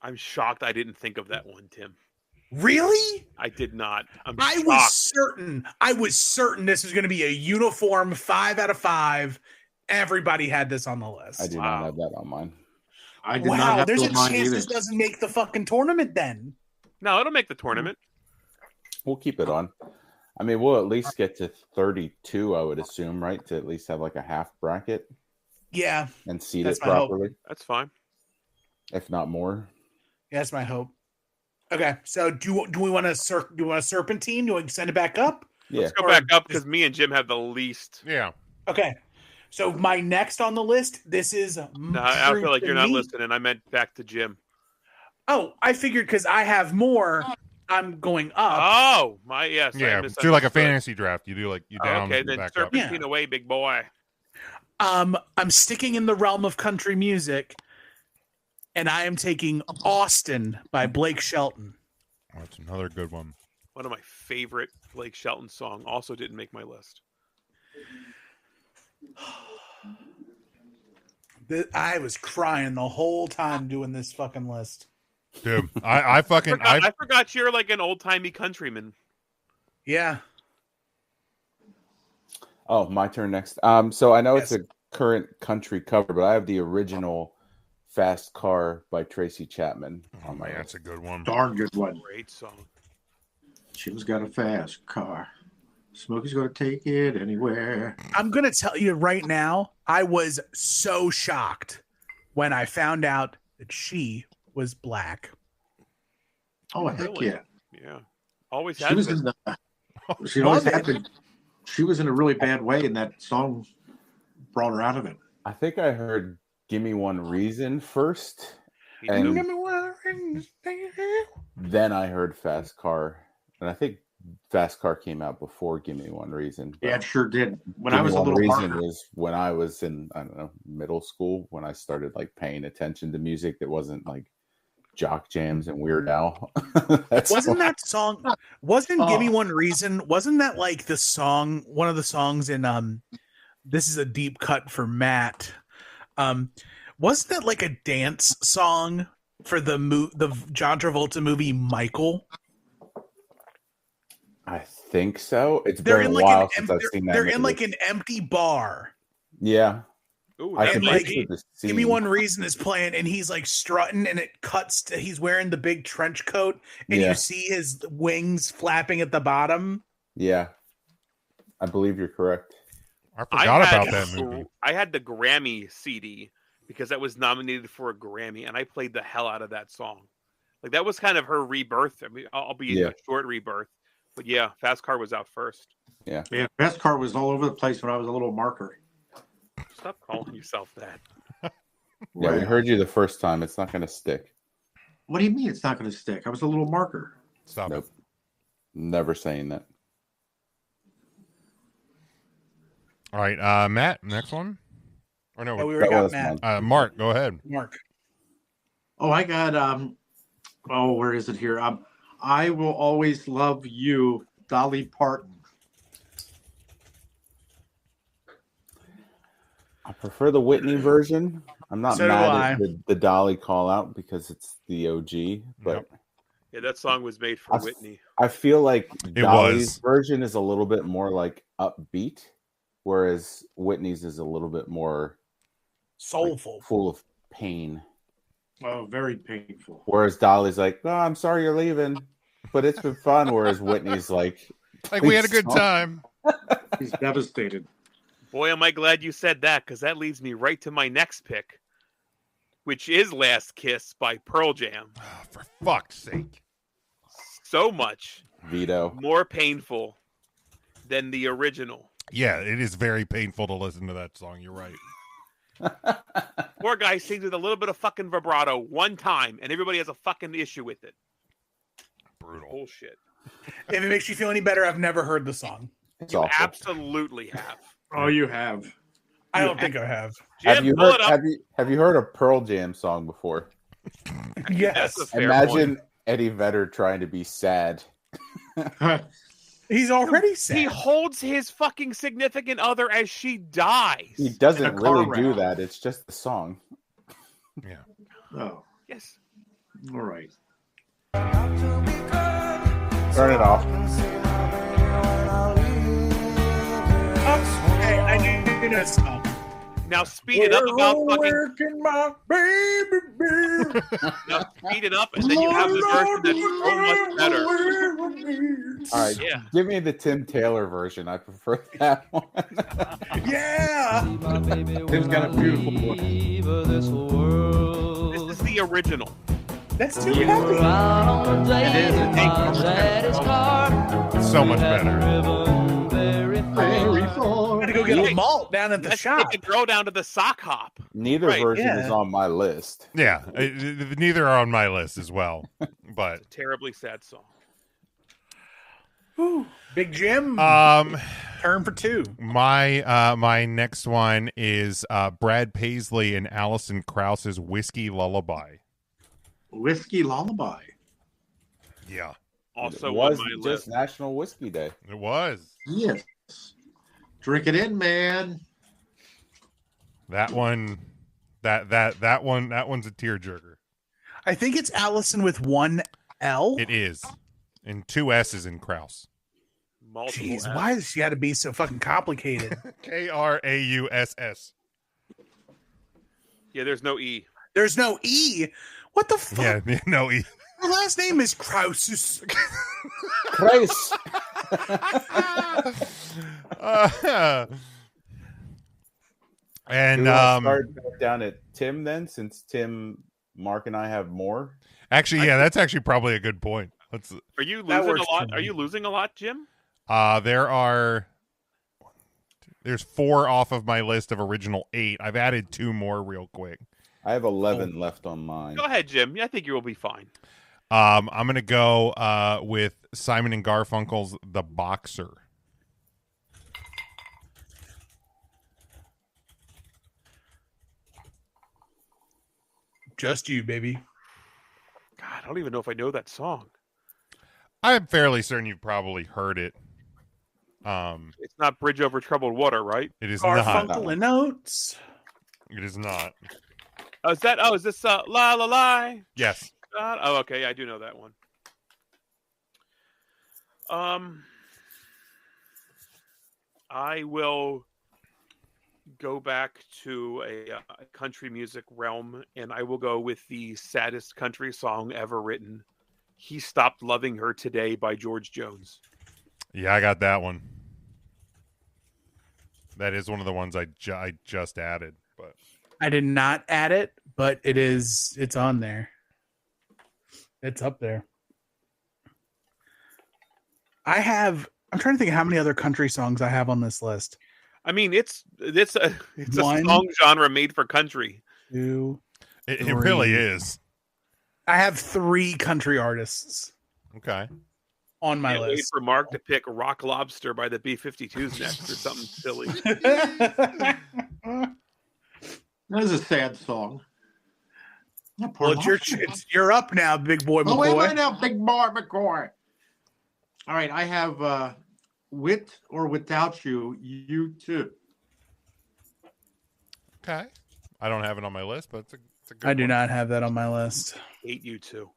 Speaker 5: I'm shocked I didn't think of that one, Tim.
Speaker 6: Really?
Speaker 5: I did not.
Speaker 6: I was certain this was going to be a uniform 5 out of 5. Everybody had this on the list.
Speaker 3: I do not have that on mine.
Speaker 2: I did not
Speaker 6: Wow,
Speaker 2: have
Speaker 6: there's
Speaker 2: to
Speaker 6: a
Speaker 2: on mine
Speaker 6: chance
Speaker 2: either.
Speaker 6: this doesn't make the fucking tournament then.
Speaker 5: No, it'll make the tournament.
Speaker 3: We'll keep it on. I mean, we'll at least get to 32, I would assume, right? To at least have like a half bracket
Speaker 6: Yeah,
Speaker 3: and seed
Speaker 6: That's
Speaker 3: it
Speaker 6: my hope.
Speaker 3: properly,
Speaker 5: That's fine.
Speaker 3: if not more.
Speaker 6: that's my hope. Okay, so do we want to serpentine? Do we send it back up?
Speaker 3: Yeah.
Speaker 5: Let's go back up because me and Jim have the least.
Speaker 4: Yeah.
Speaker 6: Okay, so my next on the list. This is.
Speaker 5: No, I feel like you're not
Speaker 6: me.
Speaker 5: listening. I meant back to Jim.
Speaker 6: Oh, I figured because I have more, I'm going up.
Speaker 5: Oh, my yes. I
Speaker 4: Yeah. Do like a
Speaker 5: misunderstood.
Speaker 4: fantasy draft. You do like you down.
Speaker 5: Okay,
Speaker 4: you
Speaker 5: then
Speaker 4: back up.
Speaker 5: serpentine away, big boy.
Speaker 6: I'm sticking in the realm of country music, and I am taking Austin by Blake Shelton.
Speaker 4: Oh, that's another good one.
Speaker 5: One of my favorite Blake Shelton song. Also didn't make my list.
Speaker 6: I was crying the whole time doing this fucking list.
Speaker 4: Dude, I
Speaker 5: forgot you're like an old timey countryman.
Speaker 6: Yeah.
Speaker 3: Oh, my turn next. So I know
Speaker 6: Yes.
Speaker 3: it's a current country cover, but I have the original Fast Car by Tracy Chapman
Speaker 4: Oh
Speaker 3: on my
Speaker 4: man,
Speaker 3: list.
Speaker 4: that's a good one.
Speaker 2: Darn good one.
Speaker 5: Great song.
Speaker 2: Jim's got a fast car. Smokey's going to take it anywhere.
Speaker 6: I'm going to tell you right now, I was so shocked when I found out that she was black.
Speaker 2: Oh, heck
Speaker 5: Really?
Speaker 2: yeah.
Speaker 5: Yeah. Always
Speaker 2: She
Speaker 5: has
Speaker 2: was
Speaker 5: been.
Speaker 2: in the, she always
Speaker 6: Love
Speaker 2: had been. She was in a really bad way, and that song brought her out of it.
Speaker 3: I think I heard "Gimme One Reason" first,
Speaker 5: He
Speaker 3: and
Speaker 5: did.
Speaker 3: then I heard "Fast Car," and I think "Fast Car" came out before "Gimme One Reason."
Speaker 2: Yeah, it sure did. When
Speaker 3: Gimme
Speaker 2: I was a
Speaker 3: One
Speaker 2: little
Speaker 3: Reason
Speaker 2: marker,
Speaker 3: was when I was in, I don't know, middle school, when I started like paying attention to music that wasn't like jock jams and Weird Al.
Speaker 6: Wasn't that song? Wasn't
Speaker 2: Oh.
Speaker 6: "Give Me One Reason"? Wasn't that like the song? One of the songs in This is a deep cut for Matt. Wasn't that like a dance song for the John Travolta movie Michael?
Speaker 3: I think so. It's
Speaker 6: They're
Speaker 3: been
Speaker 6: in
Speaker 3: a
Speaker 6: like
Speaker 3: while
Speaker 6: an
Speaker 3: since I've seen that.
Speaker 6: they're in
Speaker 3: movie.
Speaker 6: like an empty bar.
Speaker 3: Yeah,
Speaker 5: Ooh,
Speaker 3: I
Speaker 5: that's
Speaker 3: can
Speaker 6: and, like,
Speaker 3: picture the scene.
Speaker 6: Give Me One Reason is playing, and he's like strutting, and it cuts to he's wearing the big trench coat, and
Speaker 3: Yeah.
Speaker 6: you see his wings flapping at the bottom.
Speaker 3: Yeah, I believe you're correct.
Speaker 4: I forgot about that
Speaker 5: the-
Speaker 4: movie.
Speaker 5: I had the Grammy CD because that was nominated for a Grammy, and I played the hell out of that song. Like that was kind of her rebirth. I mean, albeit
Speaker 3: Yeah.
Speaker 5: a short rebirth. But yeah, Fast Car was out first.
Speaker 2: yeah, fast car was all over the place when I was a little marker.
Speaker 5: Stop calling yourself that.
Speaker 3: Yeah, we heard you the first time. It's not going to stick.
Speaker 2: What do you mean it's not going to stick? I was a little marker.
Speaker 4: Stop
Speaker 3: Nope.
Speaker 4: it.
Speaker 3: Never saying that.
Speaker 4: All right, Matt, next one. Or no,
Speaker 6: Oh, we already
Speaker 3: That
Speaker 6: got
Speaker 3: was
Speaker 6: Matt.
Speaker 3: mine.
Speaker 4: Mark, go ahead.
Speaker 6: Mark.
Speaker 2: Oh, I got where is it here? I Will Always Love You, Dolly Parton.
Speaker 3: I prefer the Whitney version. I'm not
Speaker 6: So do
Speaker 3: mad
Speaker 6: I.
Speaker 3: at the Dolly call out because it's the OG, but
Speaker 4: Yep.
Speaker 5: Yeah, that song was made for
Speaker 3: I-
Speaker 5: Whitney.
Speaker 3: I feel like
Speaker 4: It
Speaker 3: Dolly's
Speaker 4: was.
Speaker 3: version is a little bit more like upbeat, whereas Whitney's is a little bit more
Speaker 6: Soulful.
Speaker 3: full of pain.
Speaker 2: Oh, very painful.
Speaker 3: Whereas Dolly's like, "Oh, I'm sorry you're leaving, but it's been fun." Whereas Whitney's like,
Speaker 4: Like we had a good
Speaker 3: Please
Speaker 4: time.
Speaker 2: He's devastated.
Speaker 5: Boy, am I glad you said that, because that leads me right to my next pick, which is Last Kiss by Pearl Jam.
Speaker 4: Oh, for fuck's sake.
Speaker 5: So much
Speaker 3: Vito.
Speaker 5: more painful than the original.
Speaker 4: Yeah, it is very painful to listen to that song. You're right.
Speaker 5: Poor guy sings with a little bit of fucking vibrato one time, and everybody has a fucking issue with it.
Speaker 4: Brutal.
Speaker 5: Bullshit.
Speaker 6: If it makes you feel any better, I've never heard the song.
Speaker 3: It's
Speaker 5: You
Speaker 3: awful.
Speaker 5: absolutely have.
Speaker 2: Oh, you have.
Speaker 6: I don't think I have.
Speaker 3: Have
Speaker 5: Jim,
Speaker 3: you
Speaker 5: pull
Speaker 3: heard?
Speaker 5: it up.
Speaker 3: Have you heard a Pearl Jam song before?
Speaker 6: Yes.
Speaker 5: That's a fair
Speaker 3: Imagine
Speaker 5: point.
Speaker 3: Eddie Vedder trying to be sad.
Speaker 6: He's already
Speaker 5: He
Speaker 6: sad.
Speaker 5: holds his fucking significant other as she dies.
Speaker 3: He doesn't
Speaker 2: In a car
Speaker 3: really do
Speaker 2: wreck.
Speaker 3: that. It's just the song.
Speaker 4: Yeah.
Speaker 2: Oh,
Speaker 5: Yes.
Speaker 2: All right.
Speaker 3: Turn it off.
Speaker 6: Okay, I need to stop.
Speaker 5: Now speed it up about fucking.
Speaker 6: Working my baby.
Speaker 5: Now speed it up, and then you have the version that's so much better.
Speaker 3: All right,
Speaker 5: Yeah.
Speaker 3: give me the Tim Taylor version. I prefer that one.
Speaker 6: Yeah.
Speaker 2: Tim's got a beautiful voice.
Speaker 5: This is the original.
Speaker 6: That's too heavy.
Speaker 2: It is. It takes
Speaker 4: So much better.
Speaker 6: I'm gonna go get a malt down at the
Speaker 5: Let's
Speaker 6: shop.
Speaker 5: take the girl down to the sock hop.
Speaker 3: Neither
Speaker 5: Right,
Speaker 3: version
Speaker 6: yeah.
Speaker 3: is on my list.
Speaker 4: Yeah, neither are on my list as well. But
Speaker 5: Terribly sad song.
Speaker 6: Whew. Big Jim, turn for two.
Speaker 4: my next one is Brad Paisley and Alison Krauss's Whiskey Lullaby.
Speaker 2: Whiskey Lullaby.
Speaker 4: Yeah,
Speaker 5: Also
Speaker 3: it
Speaker 5: on
Speaker 3: was
Speaker 5: my
Speaker 3: just
Speaker 5: list.
Speaker 3: National Whiskey Day.
Speaker 4: it was.
Speaker 2: Yes. Drink it in, man.
Speaker 4: That one. That one's a tearjerker.
Speaker 6: I think it's Allison with one L.
Speaker 4: It is, and two S's in Krauss.
Speaker 5: Multiple
Speaker 6: Jeez,
Speaker 5: Fs.
Speaker 6: why does she got to be so fucking complicated?
Speaker 4: Krauss.
Speaker 5: Yeah, there's no E.
Speaker 6: There's no E. What the fuck?
Speaker 4: Yeah, no E.
Speaker 6: Her last name is Krauss.
Speaker 3: Christ.
Speaker 4: And
Speaker 3: Do you wanna start down at Tim then, since Tim, Mark, and I have more.
Speaker 4: actually, yeah, that's actually probably a good point. Let's.
Speaker 5: Are you
Speaker 6: That
Speaker 5: losing
Speaker 6: works
Speaker 5: a lot?
Speaker 6: for
Speaker 5: Are
Speaker 6: me.
Speaker 5: you losing a lot, Jim?
Speaker 4: There's 4 off of my list of original 8. I've added 2 more real quick.
Speaker 3: I have 11 left on mine.
Speaker 5: Go ahead, Jim. I think you will be fine.
Speaker 4: I'm gonna go with Simon and Garfunkel's "The Boxer."
Speaker 6: Just you, baby.
Speaker 5: God, I don't even know if I know that song.
Speaker 4: I'm fairly certain you've probably heard it.
Speaker 5: It's not Bridge Over Troubled Water, right?
Speaker 4: It is not.
Speaker 6: Garfunkel and Oates.
Speaker 4: It is not.
Speaker 5: Oh, is that? Oh, is this La La La?
Speaker 4: Yes.
Speaker 5: Oh, okay. I do know that one. I will go back to a country music realm, and I will go with the saddest country song ever written. He Stopped Loving Her Today by George Jones.
Speaker 4: Yeah, I got that one. That is one of the ones I just added, but
Speaker 6: I did not add it, but it's on there. It's up there. I'm trying to think of how many other country songs I have on this list.
Speaker 5: I mean, it's a
Speaker 6: One.
Speaker 5: song genre made for country.
Speaker 6: 2.
Speaker 4: it really is.
Speaker 6: I have 3 country artists
Speaker 4: Okay.
Speaker 6: on my
Speaker 5: Can't wait
Speaker 6: list.
Speaker 5: for Mark to pick Rock Lobster by the B-52s next or something silly.
Speaker 2: That is a sad song.
Speaker 6: Well, you're up now, big boy
Speaker 2: Oh, wait a
Speaker 6: McCoy.
Speaker 2: minute now, big boy McCoy. All right, I have With or Without You, You Too.
Speaker 4: Okay. I don't have it on my list, but it's a good
Speaker 6: I do
Speaker 4: one.
Speaker 6: not have that on my list.
Speaker 5: Hate you too.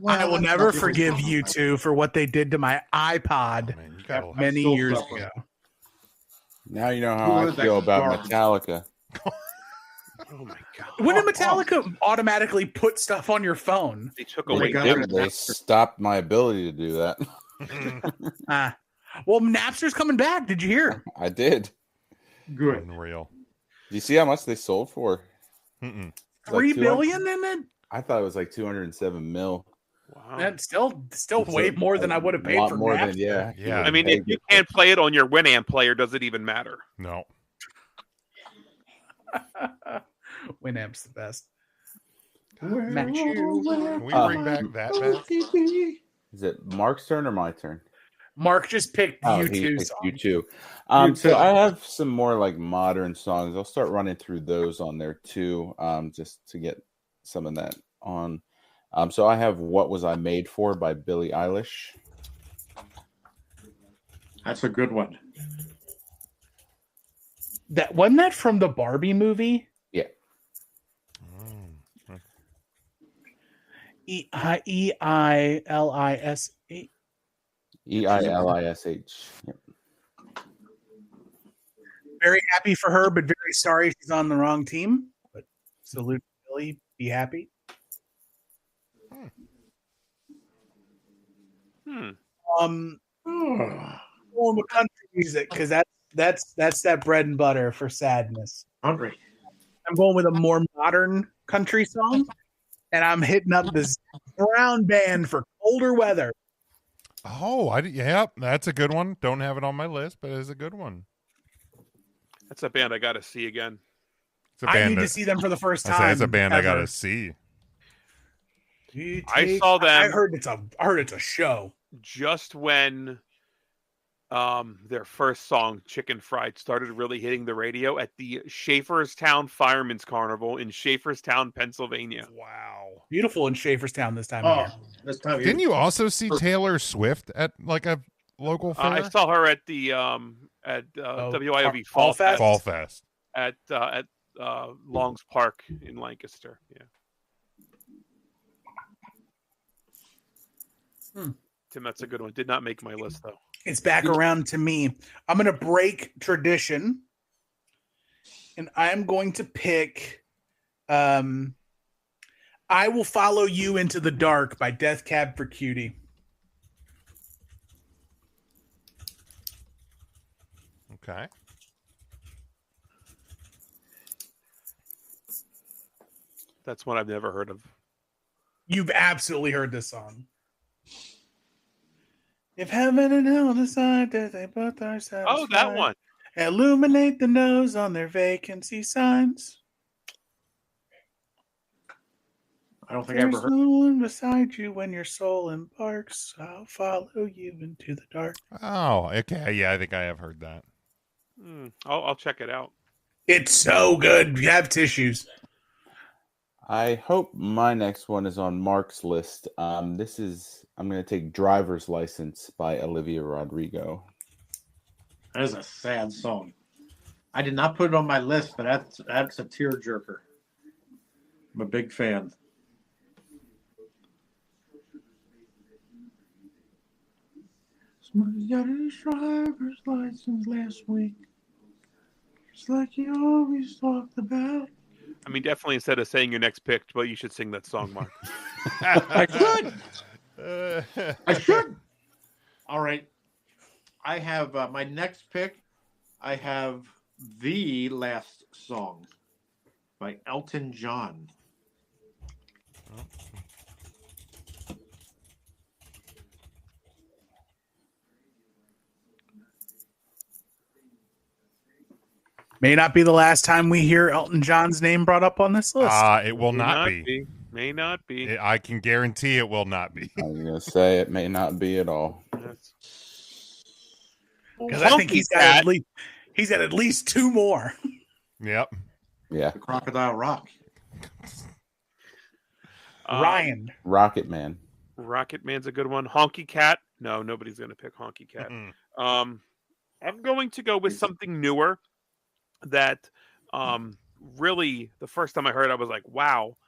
Speaker 6: I will never forgive you two for what they did to my iPod
Speaker 4: Man, you gotta
Speaker 6: many
Speaker 2: still
Speaker 6: years
Speaker 2: suffering.
Speaker 6: ago.
Speaker 3: Now you know
Speaker 2: Who
Speaker 3: how I
Speaker 2: was that
Speaker 3: feel about
Speaker 2: garbage?
Speaker 3: Metallica.
Speaker 5: Oh my god!
Speaker 6: When did Metallica automatically put stuff on your phone?
Speaker 5: They took
Speaker 2: Well,
Speaker 5: away.
Speaker 2: they got
Speaker 3: They
Speaker 2: rid of
Speaker 3: they
Speaker 2: Napster.
Speaker 3: stopped my ability to do that.
Speaker 6: Well, Napster's coming back. Did you hear?
Speaker 3: I did.
Speaker 2: Good.
Speaker 4: Unreal.
Speaker 3: Do you see how much they sold for?
Speaker 4: Mm-mm.
Speaker 3: It's like
Speaker 6: 3
Speaker 3: 200
Speaker 6: billion in it?
Speaker 3: I thought it was like 207 mil.
Speaker 5: Wow.
Speaker 6: That's still
Speaker 3: It's
Speaker 6: way
Speaker 3: a-
Speaker 6: more than I would have paid for
Speaker 3: more
Speaker 6: Napster.
Speaker 3: than yeah.
Speaker 4: Yeah.
Speaker 5: I mean, if you can't play it on your Winamp player, does it even matter?
Speaker 4: No.
Speaker 6: Winamp's the best.
Speaker 2: Can
Speaker 6: Match you.
Speaker 4: Can we bring back that back?
Speaker 3: Is it Mark's turn or my turn?
Speaker 6: Mark just picked
Speaker 3: Oh,
Speaker 6: you
Speaker 3: he
Speaker 6: two
Speaker 3: picked
Speaker 6: songs.
Speaker 3: you too.
Speaker 2: You
Speaker 3: So
Speaker 2: too.
Speaker 3: I have some more like modern songs. I'll start running through those on there too, just to get some of that on. So I have "What Was I Made For" by Billie Eilish.
Speaker 2: That's a good one.
Speaker 6: That wasn't that from the Barbie movie?
Speaker 3: Yeah,
Speaker 6: Eilish.
Speaker 3: Eilish. Yep.
Speaker 6: Very happy for her, but very sorry she's on the wrong team. But salute, Billy. Be happy. Going with country music because that's that bread and butter for sadness.
Speaker 2: Hungry.
Speaker 6: I'm going with a more modern country song, and I'm hitting up this Brown Band for colder weather.
Speaker 4: Oh, yeah, that's a good one. Don't have it on my list, but it's a good one.
Speaker 5: That's a band I got to see again.
Speaker 4: It's a band
Speaker 6: I need to see them for the first time.
Speaker 4: That's a band I got
Speaker 6: ever.
Speaker 4: to see.
Speaker 5: I saw them.
Speaker 6: I heard it's a show.
Speaker 5: Just when their first song, Chicken Fried, started really hitting the radio at the Schaeferstown Firemen's Carnival in Schaeferstown, Pennsylvania.
Speaker 4: Wow.
Speaker 6: Beautiful in Schaeferstown this time of year.
Speaker 2: This time of
Speaker 4: Didn't
Speaker 2: year.
Speaker 4: you also see Taylor Swift at like a local fair?
Speaker 5: I saw her at the WIOV
Speaker 6: Fall Fest?
Speaker 4: Fall Fest.
Speaker 5: at Long's Park in Lancaster. Yeah. Tim, that's a good one. Did not make my list though.
Speaker 6: It's back around to me. I'm going to break tradition, and I'm going to pick I Will Follow You Into the Dark by Death Cab for Cutie.
Speaker 4: Okay.
Speaker 5: That's one I've never heard of.
Speaker 6: You've absolutely heard this song. If heaven and hell decide that they both are satisfied.
Speaker 5: Oh, that one.
Speaker 6: Illuminate the nose on their vacancy signs.
Speaker 2: I don't think I ever
Speaker 6: There's
Speaker 2: heard.
Speaker 6: no one beside you when your soul embarks. I'll follow you into the dark.
Speaker 4: Oh, okay. Yeah, I think I have heard that.
Speaker 5: I'll check it out.
Speaker 6: It's so good. You have tissues.
Speaker 3: I hope my next one is on Mark's list. I'm going to take Driver's License by Olivia Rodrigo.
Speaker 2: That is a sad song. I did not put it on my list, but that's a tearjerker. I'm a big fan. Somebody got his driver's license last week. Just like he always talked about.
Speaker 5: I mean, definitely instead of saying your next pick, but you should sing that song, Mark.
Speaker 2: I could. I should. All right. I have my next pick. I have The Last Song by Elton John.
Speaker 6: May not be the last time we hear Elton John's name brought up on this list.
Speaker 4: It will not be.
Speaker 5: May not be.
Speaker 4: I can guarantee it will not be.
Speaker 3: I was going to say it may not be at all.
Speaker 6: Because I think he's got at least two more.
Speaker 4: Yep.
Speaker 3: Yeah.
Speaker 2: The Crocodile Rock.
Speaker 6: Ryan.
Speaker 3: Rocket Man.
Speaker 5: Rocket Man's a good one. Honky Cat. No, nobody's going to pick Honky Cat. I'm going to go with something newer that really the first time I heard it, I was like, wow,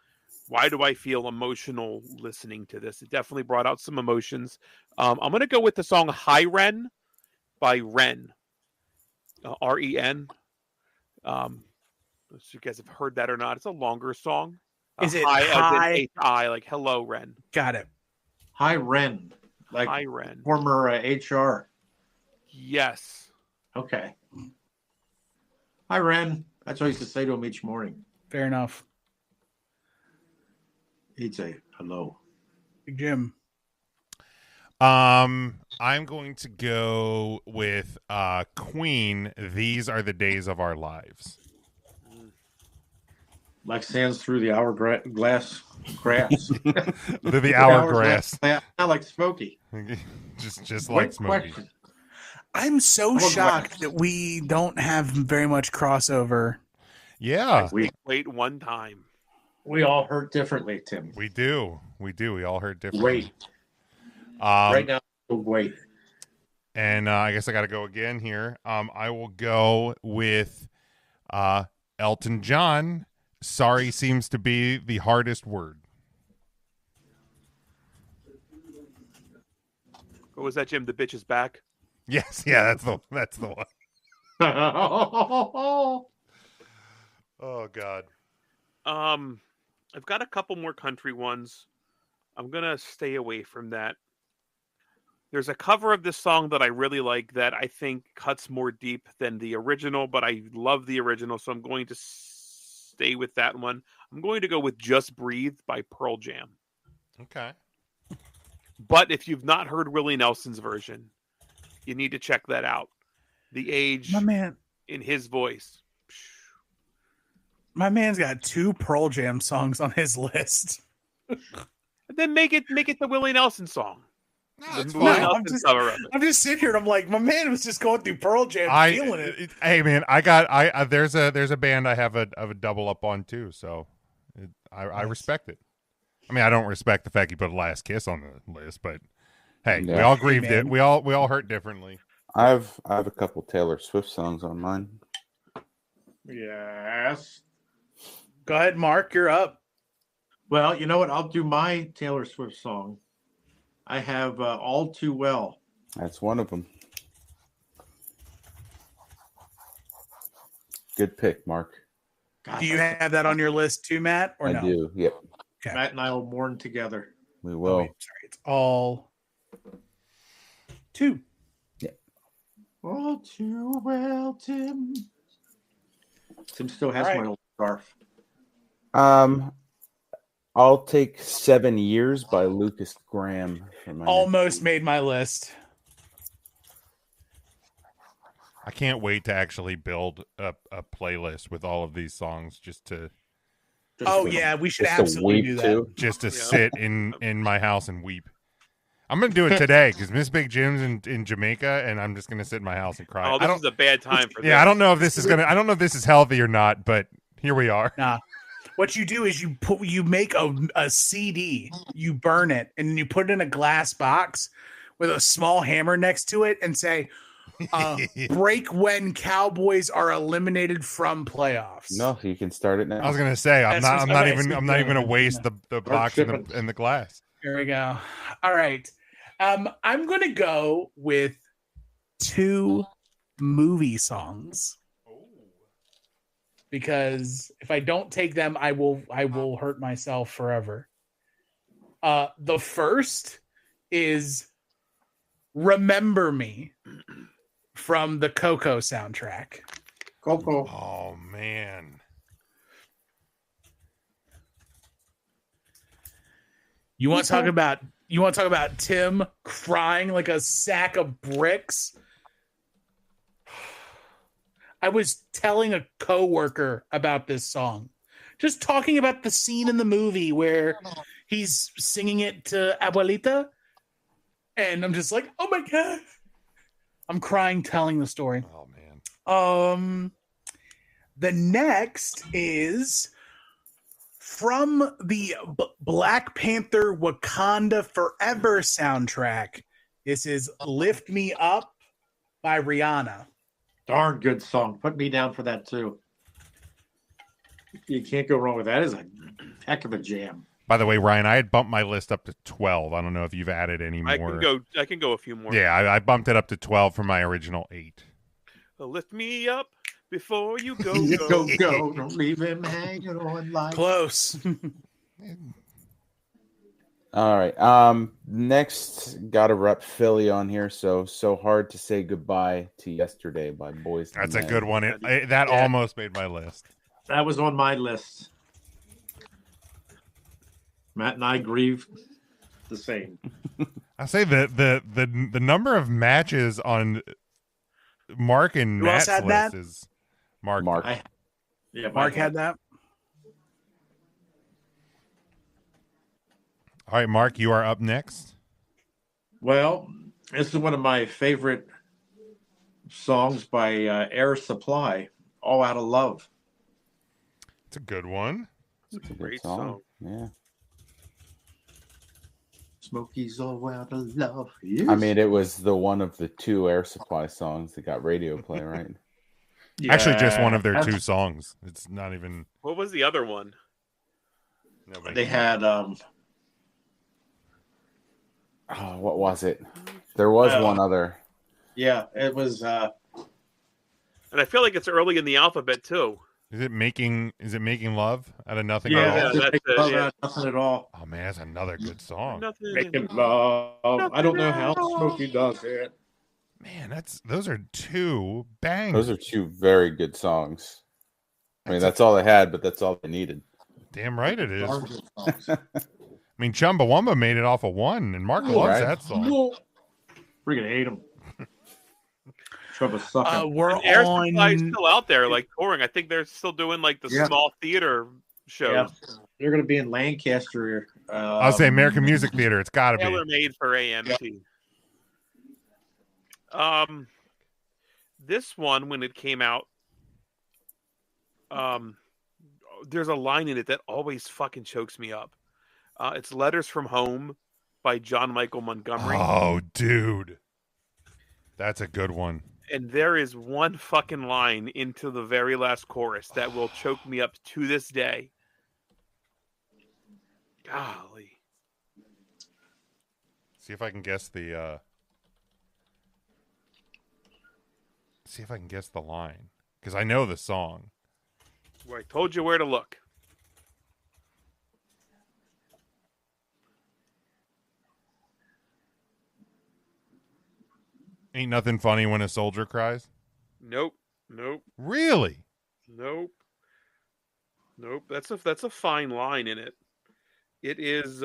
Speaker 5: why do I feel emotional listening to this? It definitely brought out some emotions. I'm going to go with the song High Ren by Ren. R-E-N. So you guys have heard that or not. It's a longer song.
Speaker 6: Is it
Speaker 5: high? H-I, like hello, Ren.
Speaker 6: Got it.
Speaker 2: High Ren. Like
Speaker 5: High Ren.
Speaker 2: Former HR.
Speaker 5: Yes.
Speaker 2: Okay. Hi, Ren. That's what I used to say to him each morning.
Speaker 6: Fair enough.
Speaker 2: He'd say, hello.
Speaker 6: Big Jim.
Speaker 4: I'm going to go with Queen. These Are the Days of Our Lives.
Speaker 2: Like sands through the hourglass grass.
Speaker 4: the hourglass.
Speaker 2: Not like Smokey.
Speaker 4: just
Speaker 2: Great
Speaker 4: like Smokey.
Speaker 2: question.
Speaker 6: I'm so shocked that we don't have very much crossover.
Speaker 4: Yeah.
Speaker 5: Wait one time.
Speaker 2: We all hurt differently, Tim.
Speaker 4: We do. We all heard differently.
Speaker 2: Wait. Right now, wait.
Speaker 4: And I guess I got to go again here. I will go with Elton John. Sorry seems to be the hardest word.
Speaker 5: What was that, Jim? The bitch is back.
Speaker 4: Yes, yeah, that's the one. Oh God.
Speaker 5: I've got a couple more country ones. I'm gonna stay away from that. There's a cover of this song that I really like that I think cuts more deep than the original, but I love the original, so I'm going to stay with that one. I'm going to go with Just Breathe by Pearl Jam.
Speaker 4: Okay.
Speaker 5: But if you've not heard Willie Nelson's version, you need to check that out. The age
Speaker 6: My man,
Speaker 5: in his voice.
Speaker 6: my man's got 2 Pearl Jam songs on his list.
Speaker 5: Then make it the Willie Nelson song.
Speaker 4: No, it's
Speaker 5: The Willie
Speaker 4: fine.
Speaker 5: Nelson cover of it.
Speaker 6: I'm just sitting here and I'm like, my man was just going through Pearl Jam, feeling it.
Speaker 4: Hey man, I there's a band I have a double up on too, so I respect it. I mean, I don't respect the fact he put Last Kiss on the list, but hey, we all grieved it. We all hurt differently.
Speaker 3: I have a couple Taylor Swift songs on mine.
Speaker 2: Yes.
Speaker 6: Go ahead, Mark, you're up.
Speaker 2: Well, you know what? I'll do my Taylor Swift song. I have All Too Well.
Speaker 3: That's one of them. Good pick, Mark.
Speaker 2: God,
Speaker 6: Do you have that on your list too, Matt, or
Speaker 3: I
Speaker 6: no?
Speaker 3: do. Yep,
Speaker 6: Okay.
Speaker 2: Matt and I will mourn together.
Speaker 3: we
Speaker 6: Oh,
Speaker 3: will.
Speaker 6: wait, sorry, it's all 2.
Speaker 2: All too well, Tim. Tim still has
Speaker 6: All right.
Speaker 2: my old scarf.
Speaker 3: I'll take 7 Years by Lucas Graham. For my
Speaker 6: Almost made my list.
Speaker 4: I can't wait to actually build a playlist with all of these songs just to
Speaker 6: Yeah, we should
Speaker 3: Just to
Speaker 6: absolutely
Speaker 3: weep
Speaker 6: do that.
Speaker 3: too.
Speaker 4: sit in my house and weep. I'm gonna do it today because Miss Big Jim's in Jamaica, and I'm just gonna sit in my house and cry.
Speaker 5: Oh, this is a bad time for this.
Speaker 4: Yeah, I don't know if this is healthy or not, but here we are.
Speaker 6: Nah. What you do is you make a CD, you burn it, and then you put it in a glass box with a small hammer next to it and say, break when Cowboys are eliminated from playoffs.
Speaker 3: No, you can start it now.
Speaker 4: I was gonna say I'm not
Speaker 6: Okay,
Speaker 4: even
Speaker 6: so
Speaker 4: gonna waste the box and the glass.
Speaker 6: Here we go. All right. I'm going to go with 2 movie songs. Because if I don't take them, I will hurt myself forever. The first is Remember Me from the Coco soundtrack.
Speaker 2: Coco.
Speaker 4: Oh man.
Speaker 6: You want to talk about Tim crying like a sack of bricks? I was telling a coworker about this song. Just talking about the scene in the movie where he's singing it to Abuelita. And I'm just like, oh my God. I'm crying telling the story.
Speaker 4: Oh man.
Speaker 6: The next is from the Black Panther Wakanda Forever soundtrack. This is Lift Me Up by Rihanna.
Speaker 2: Darn good song. Put me down for that too. You can't go wrong with that. It's a heck of a jam.
Speaker 4: By the way, Ryan, I had bumped my list up to 12. I don't know if you've added any more.
Speaker 5: I can go a few more.
Speaker 4: Yeah, I bumped it up to 12 from my original 8.
Speaker 5: Lift me up before you go.
Speaker 2: Go. Don't leave him hanging on like.
Speaker 6: Close.
Speaker 3: All right. Next, got to rep Philly on here. So hard to say goodbye to Yesterday by Boys.
Speaker 4: That's a good one. That almost made my list.
Speaker 2: That was on my list. Matt and I grieve the same.
Speaker 4: I say the number of matches on Mark and
Speaker 6: Who else
Speaker 4: Matt's
Speaker 6: had
Speaker 4: list
Speaker 6: that?
Speaker 4: is Mark.
Speaker 3: Mark.
Speaker 6: Mark had that.
Speaker 4: All right, Mark, you are up next.
Speaker 2: Well, this is one of my favorite songs by Air Supply, All Out of Love.
Speaker 4: It's a good one.
Speaker 3: It's a
Speaker 5: Great
Speaker 3: good song.
Speaker 5: song.
Speaker 3: Yeah.
Speaker 2: Smokey's All Out of Love.
Speaker 3: I mean, it was the one of the 2 Air Supply songs that got radio play, right?
Speaker 4: Actually, just one of their
Speaker 2: that's-
Speaker 4: 2 songs. It's not even.
Speaker 5: What was the other one?
Speaker 4: Nobody.
Speaker 2: They had
Speaker 3: What was it? There was one other.
Speaker 2: Yeah, it was.
Speaker 5: And I feel like it's early in the alphabet too.
Speaker 4: Is it making love out of nothing
Speaker 2: Yeah,
Speaker 4: at all?
Speaker 5: Yeah,
Speaker 2: that's
Speaker 5: that's
Speaker 2: Making
Speaker 5: it,
Speaker 2: Love
Speaker 5: yeah.
Speaker 2: Out of Nothing at All.
Speaker 4: Oh man, that's another good song.
Speaker 5: Nothing.
Speaker 2: Making love. I don't know how Smokey does it.
Speaker 4: Man, those are two bangers.
Speaker 3: Those are two very good songs. I mean, that's all they had, but that's all they needed.
Speaker 4: Damn right it is.
Speaker 2: Darn good songs.
Speaker 4: I mean, Chumbawamba made it off of one, and Mark loves
Speaker 3: Right.
Speaker 4: that song.
Speaker 2: Freaking hate him. Trouble sucking.
Speaker 6: We're
Speaker 5: And Air
Speaker 6: on.
Speaker 5: Supply is still out there, like touring. I think they're still doing like the
Speaker 2: Yeah.
Speaker 5: small theater shows.
Speaker 2: Yeah. They're going to be in Lancaster.
Speaker 4: I'll say American Music Theater. It's got to be.
Speaker 5: Tailor made for AMC. This one, when it came out, there's a line in it that always fucking chokes me up. It's "Letters from Home" by John Michael Montgomery.
Speaker 4: Oh, dude, that's a good one.
Speaker 5: And there is one fucking line into the very last chorus that will choke me up to this day. Golly.
Speaker 4: See if I can guess the. See if I can guess the line because I know the song.
Speaker 5: Well, I told you where to look.
Speaker 4: Ain't nothing funny when a soldier cries.
Speaker 5: Nope. Nope.
Speaker 4: Really?
Speaker 5: Nope. Nope. That's a fine line in it. It is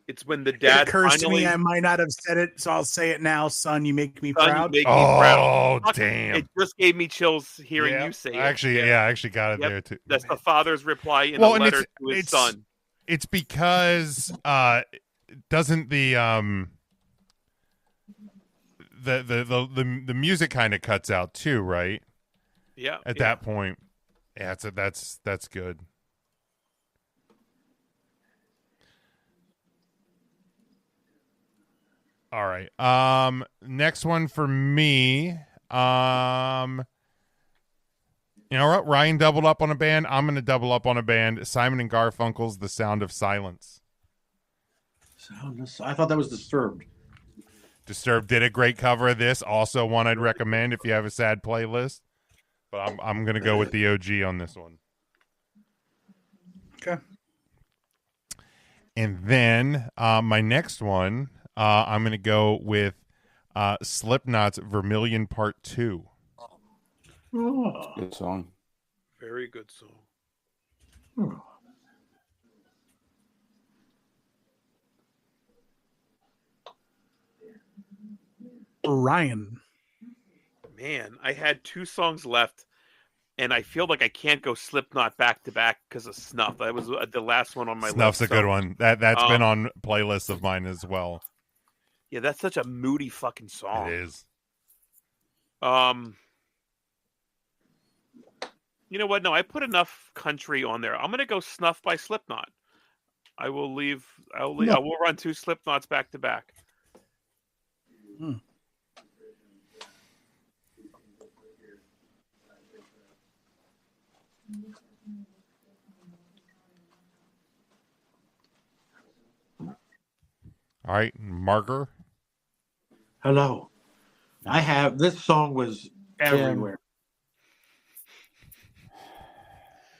Speaker 5: it's when the
Speaker 6: It
Speaker 5: dad
Speaker 6: occurs to
Speaker 5: finally
Speaker 6: me I might not have said it, so I'll say it now. Son, you make me
Speaker 5: Son, you
Speaker 6: proud.
Speaker 5: make me proud.
Speaker 4: Oh,
Speaker 5: Fuck,
Speaker 4: damn.
Speaker 5: It just gave me chills hearing
Speaker 4: Yeah,
Speaker 5: you say it.
Speaker 4: I actually got it
Speaker 5: Yep.
Speaker 4: there too.
Speaker 5: That's the father's reply in
Speaker 4: Well,
Speaker 5: a
Speaker 4: and
Speaker 5: letter to his
Speaker 4: it's
Speaker 5: son.
Speaker 4: It's because doesn't the music kind of cuts out too, right?
Speaker 5: Yeah.
Speaker 4: At
Speaker 5: yeah.
Speaker 4: that point. Yeah, that's good. All right. Next one for me. You know what? Ryan doubled up on a band. I'm going to double up on a band. Simon and Garfunkel's "The Sound of Silence."
Speaker 2: I thought that was Disturbed.
Speaker 4: Disturbed did a great cover of this. Also one I'd recommend if you have a sad playlist. But I'm going to go with the OG on this one.
Speaker 6: Okay.
Speaker 4: And then my next one, I'm going to go with Slipknot's Vermilion Part 2.
Speaker 2: Oh.
Speaker 3: Good song.
Speaker 5: Very good song.
Speaker 2: Oh.
Speaker 6: Ryan.
Speaker 5: Man, I had two songs left, and I feel like I can't go Slipknot back to back because of Snuff. That was the last one on my
Speaker 4: Snuff's
Speaker 5: list.
Speaker 4: a good one. That's been on playlists of mine as well.
Speaker 5: Yeah, that's such a moody fucking song.
Speaker 4: It is.
Speaker 5: You know what? No, I put enough country on there. I'm gonna go Snuff by Slipknot. I will run two Slipknots back to back.
Speaker 4: All right, Marker.
Speaker 2: Hello. This song was everywhere.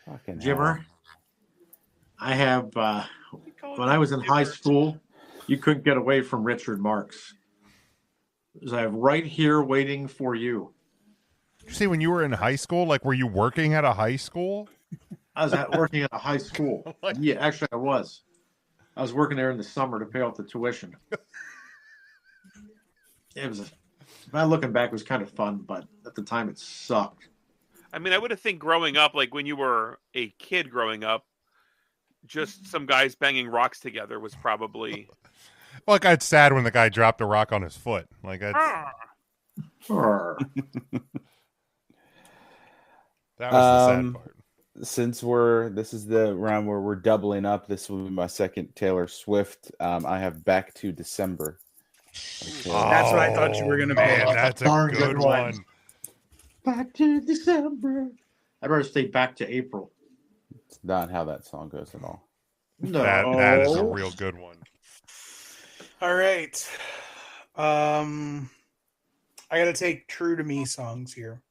Speaker 3: Fucking
Speaker 2: Jimmer.
Speaker 3: hell.
Speaker 2: I have, when I was in high school, you couldn't get away from Richard Marx. I have Right Here Waiting for You.
Speaker 4: Did you say when you were in high school? Like, were you working at a high school?
Speaker 2: I was working at a high school. Yeah, actually, I was. I was working there in the summer to pay off the tuition. Looking back, it was kind of fun, but at the time, it sucked.
Speaker 5: I mean, I would have think growing up, like when you were a kid growing up, just some guys banging rocks together was probably.
Speaker 4: Well, like, it's sad when the guy dropped a rock on his foot. Like, that's,
Speaker 2: Arr.
Speaker 4: that was the sad part.
Speaker 3: Since this is the round where we're doubling up, this will be my second Taylor Swift. I have Back to December. Okay.
Speaker 6: That's what I thought you were going to be.
Speaker 4: Man, that's a
Speaker 2: Darn
Speaker 4: good
Speaker 2: good
Speaker 4: one.
Speaker 2: one. Back to December. I'd rather stay back to April.
Speaker 3: It's not how that song goes at all.
Speaker 2: No.
Speaker 4: That is a real good one.
Speaker 6: All right. I gotta take true to me songs here.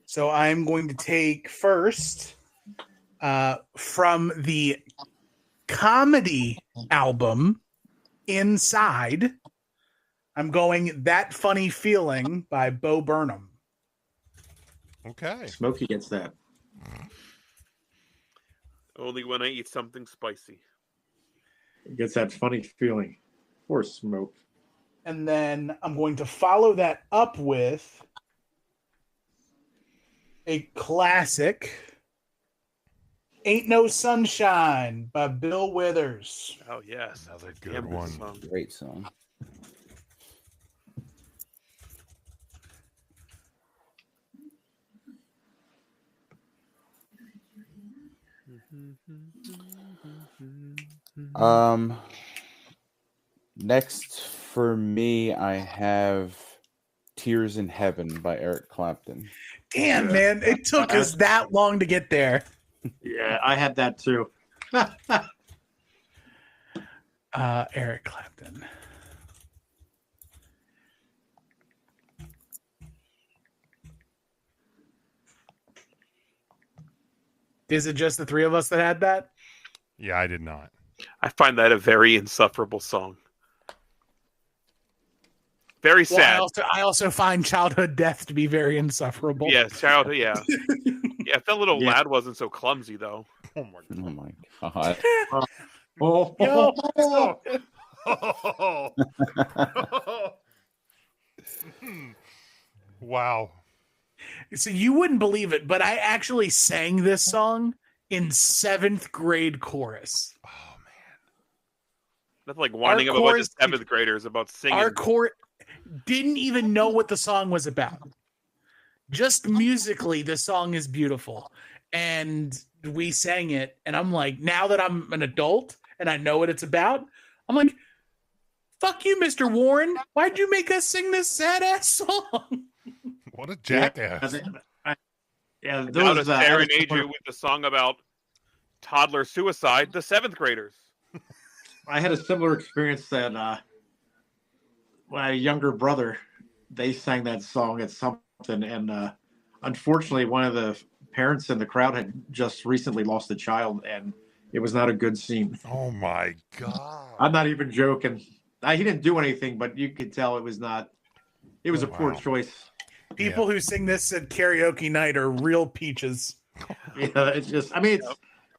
Speaker 6: So I'm going to take first from the comedy album Inside. I'm going That Funny Feeling by Bo Burnham.
Speaker 4: Okay.
Speaker 2: Smokey gets that.
Speaker 5: Only when I eat something spicy.
Speaker 2: Gets that funny feeling. Or smoke.
Speaker 6: And then I'm going to follow that up with a classic, Ain't No Sunshine by Bill Withers.
Speaker 5: Oh yes,
Speaker 4: Another good
Speaker 5: Damn
Speaker 4: one.
Speaker 5: song.
Speaker 3: Great song. Next for me, I have Tears in Heaven by Eric Clapton.
Speaker 6: Damn, man, it took us that long to get there.
Speaker 2: Yeah, I had that too.
Speaker 6: Eric Clapton. Is it just the three of us that had that?
Speaker 4: Yeah, I did not.
Speaker 5: I find that a very insufferable song. Very sad.
Speaker 6: Well, I also find Childhood Death to be very insufferable.
Speaker 5: Yes, childhood. Yeah, yeah. If that little
Speaker 2: Yeah.
Speaker 5: lad wasn't so clumsy, though.
Speaker 4: Oh my
Speaker 3: Oh my god.
Speaker 2: Oh,
Speaker 4: god. Wow.
Speaker 6: So you wouldn't believe it, but I actually sang this song in 7th grade chorus.
Speaker 4: Oh man.
Speaker 5: That's like whining
Speaker 6: Our
Speaker 5: up a bunch of
Speaker 6: chorus-
Speaker 5: 7th graders about singing.
Speaker 6: Our court didn't even know what the song was about. Just musically, the song is beautiful. And we sang it, and I'm like, now that I'm an adult and I know what it's about, I'm like, fuck you, Mr. Warren. Why'd you make us sing this sad-ass song?
Speaker 4: What a jackass.
Speaker 2: yeah.
Speaker 5: Now to
Speaker 2: Those,
Speaker 5: serenade you with the song about toddler suicide, the 7th graders.
Speaker 2: I had a similar experience that my younger brother, they sang that song at something, and unfortunately, one of the parents in the crowd had just recently lost a child, and it was not a good scene.
Speaker 4: Oh my god.
Speaker 2: I'm not even joking. He didn't do anything, but you could tell it was not. It was a poor
Speaker 4: Wow.
Speaker 2: choice.
Speaker 6: People who sing this at karaoke night are real peaches.
Speaker 2: Yeah, it's just. I mean,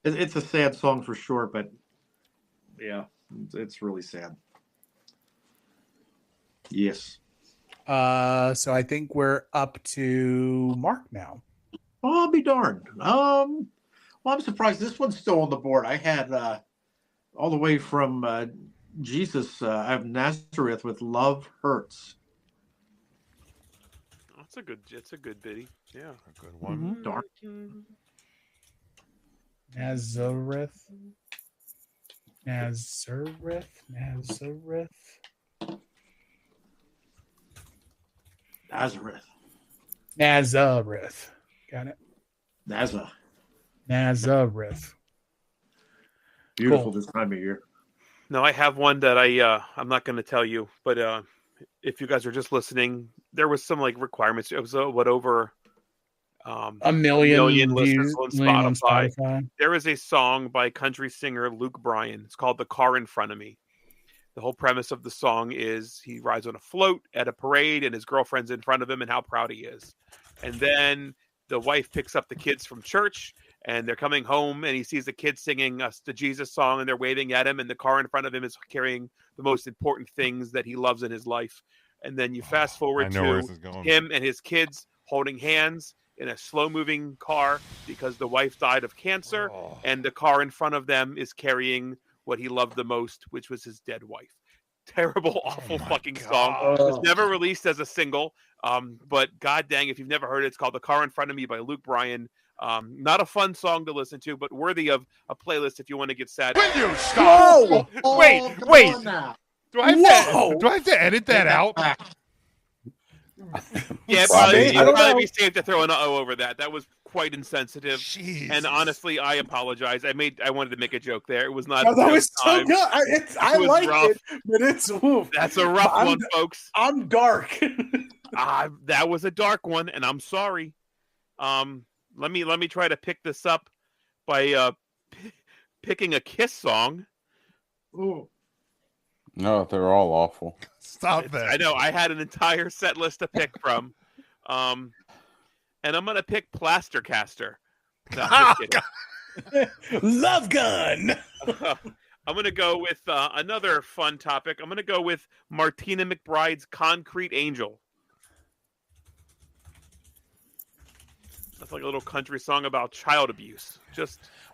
Speaker 2: it's a sad song for sure, but yeah, it's really sad. Yes.
Speaker 6: So I think we're up to Mark now.
Speaker 2: Oh, I'll be darned. Well, I'm surprised this one's still on the board. I had all the way from Jesus of Nazareth with "Love Hurts."
Speaker 5: It's a good biddy. Yeah.
Speaker 4: A good one.
Speaker 2: Darn.
Speaker 6: Nazareth. Got it. Nazareth.
Speaker 2: Beautiful
Speaker 6: Cool.
Speaker 2: this time of year.
Speaker 5: No, I have one that I'm not going to tell you, but if you guys are just listening, there was some like requirements. It was over
Speaker 6: A million
Speaker 5: listeners
Speaker 6: views
Speaker 5: on Spotify. There is a song by country singer Luke Bryan. It's called "The Car in Front of Me." The whole premise of the song is he rides on a float at a parade and his girlfriend's in front of him and how proud he is. And then the wife picks up the kids from church and they're coming home and he sees the kids singing the Jesus song and they're waving at him and the car in front of him is carrying the most important things that he loves in his life. And then you fast forward to him and his kids holding hands in a slow-moving car because the wife died of cancer and the car in front of them is carrying what he loved the most, which was his dead wife. Terrible, awful fucking song. It was never released as a single, but god dang, if you've never heard it, it's called "The Car in Front of Me" by Luke Bryan. Not a fun song to listen to, but worthy of a playlist if you want to get sad.
Speaker 4: Will you stop?
Speaker 6: Whoa!
Speaker 4: Wait. Do I have to edit that out?
Speaker 5: Yeah,
Speaker 3: Probably.
Speaker 5: it'd probably be safe to throw an "uh-oh" over that. That was quite insensitive.
Speaker 4: Jesus.
Speaker 5: And honestly, I apologize. I wanted to make a joke there. It was not.
Speaker 6: No, that
Speaker 5: joke
Speaker 6: was so
Speaker 5: time.
Speaker 6: good. I
Speaker 5: was
Speaker 6: like
Speaker 5: rough.
Speaker 6: it, but it's oof.
Speaker 5: That's a rough one, folks.
Speaker 6: I'm dark.
Speaker 5: That was a dark one, and I'm sorry. Let me try to pick this up by picking a Kiss song.
Speaker 6: Ooh.
Speaker 3: No, they're all awful.
Speaker 4: Stop that.
Speaker 5: I know. I had an entire set list to pick from. And I'm gonna pick Plaster Caster. No, just kidding.
Speaker 6: Love Gun.
Speaker 5: I'm gonna go with another fun topic. I'm gonna go with Martina McBride's "Concrete Angel." That's like a little country song about child abuse.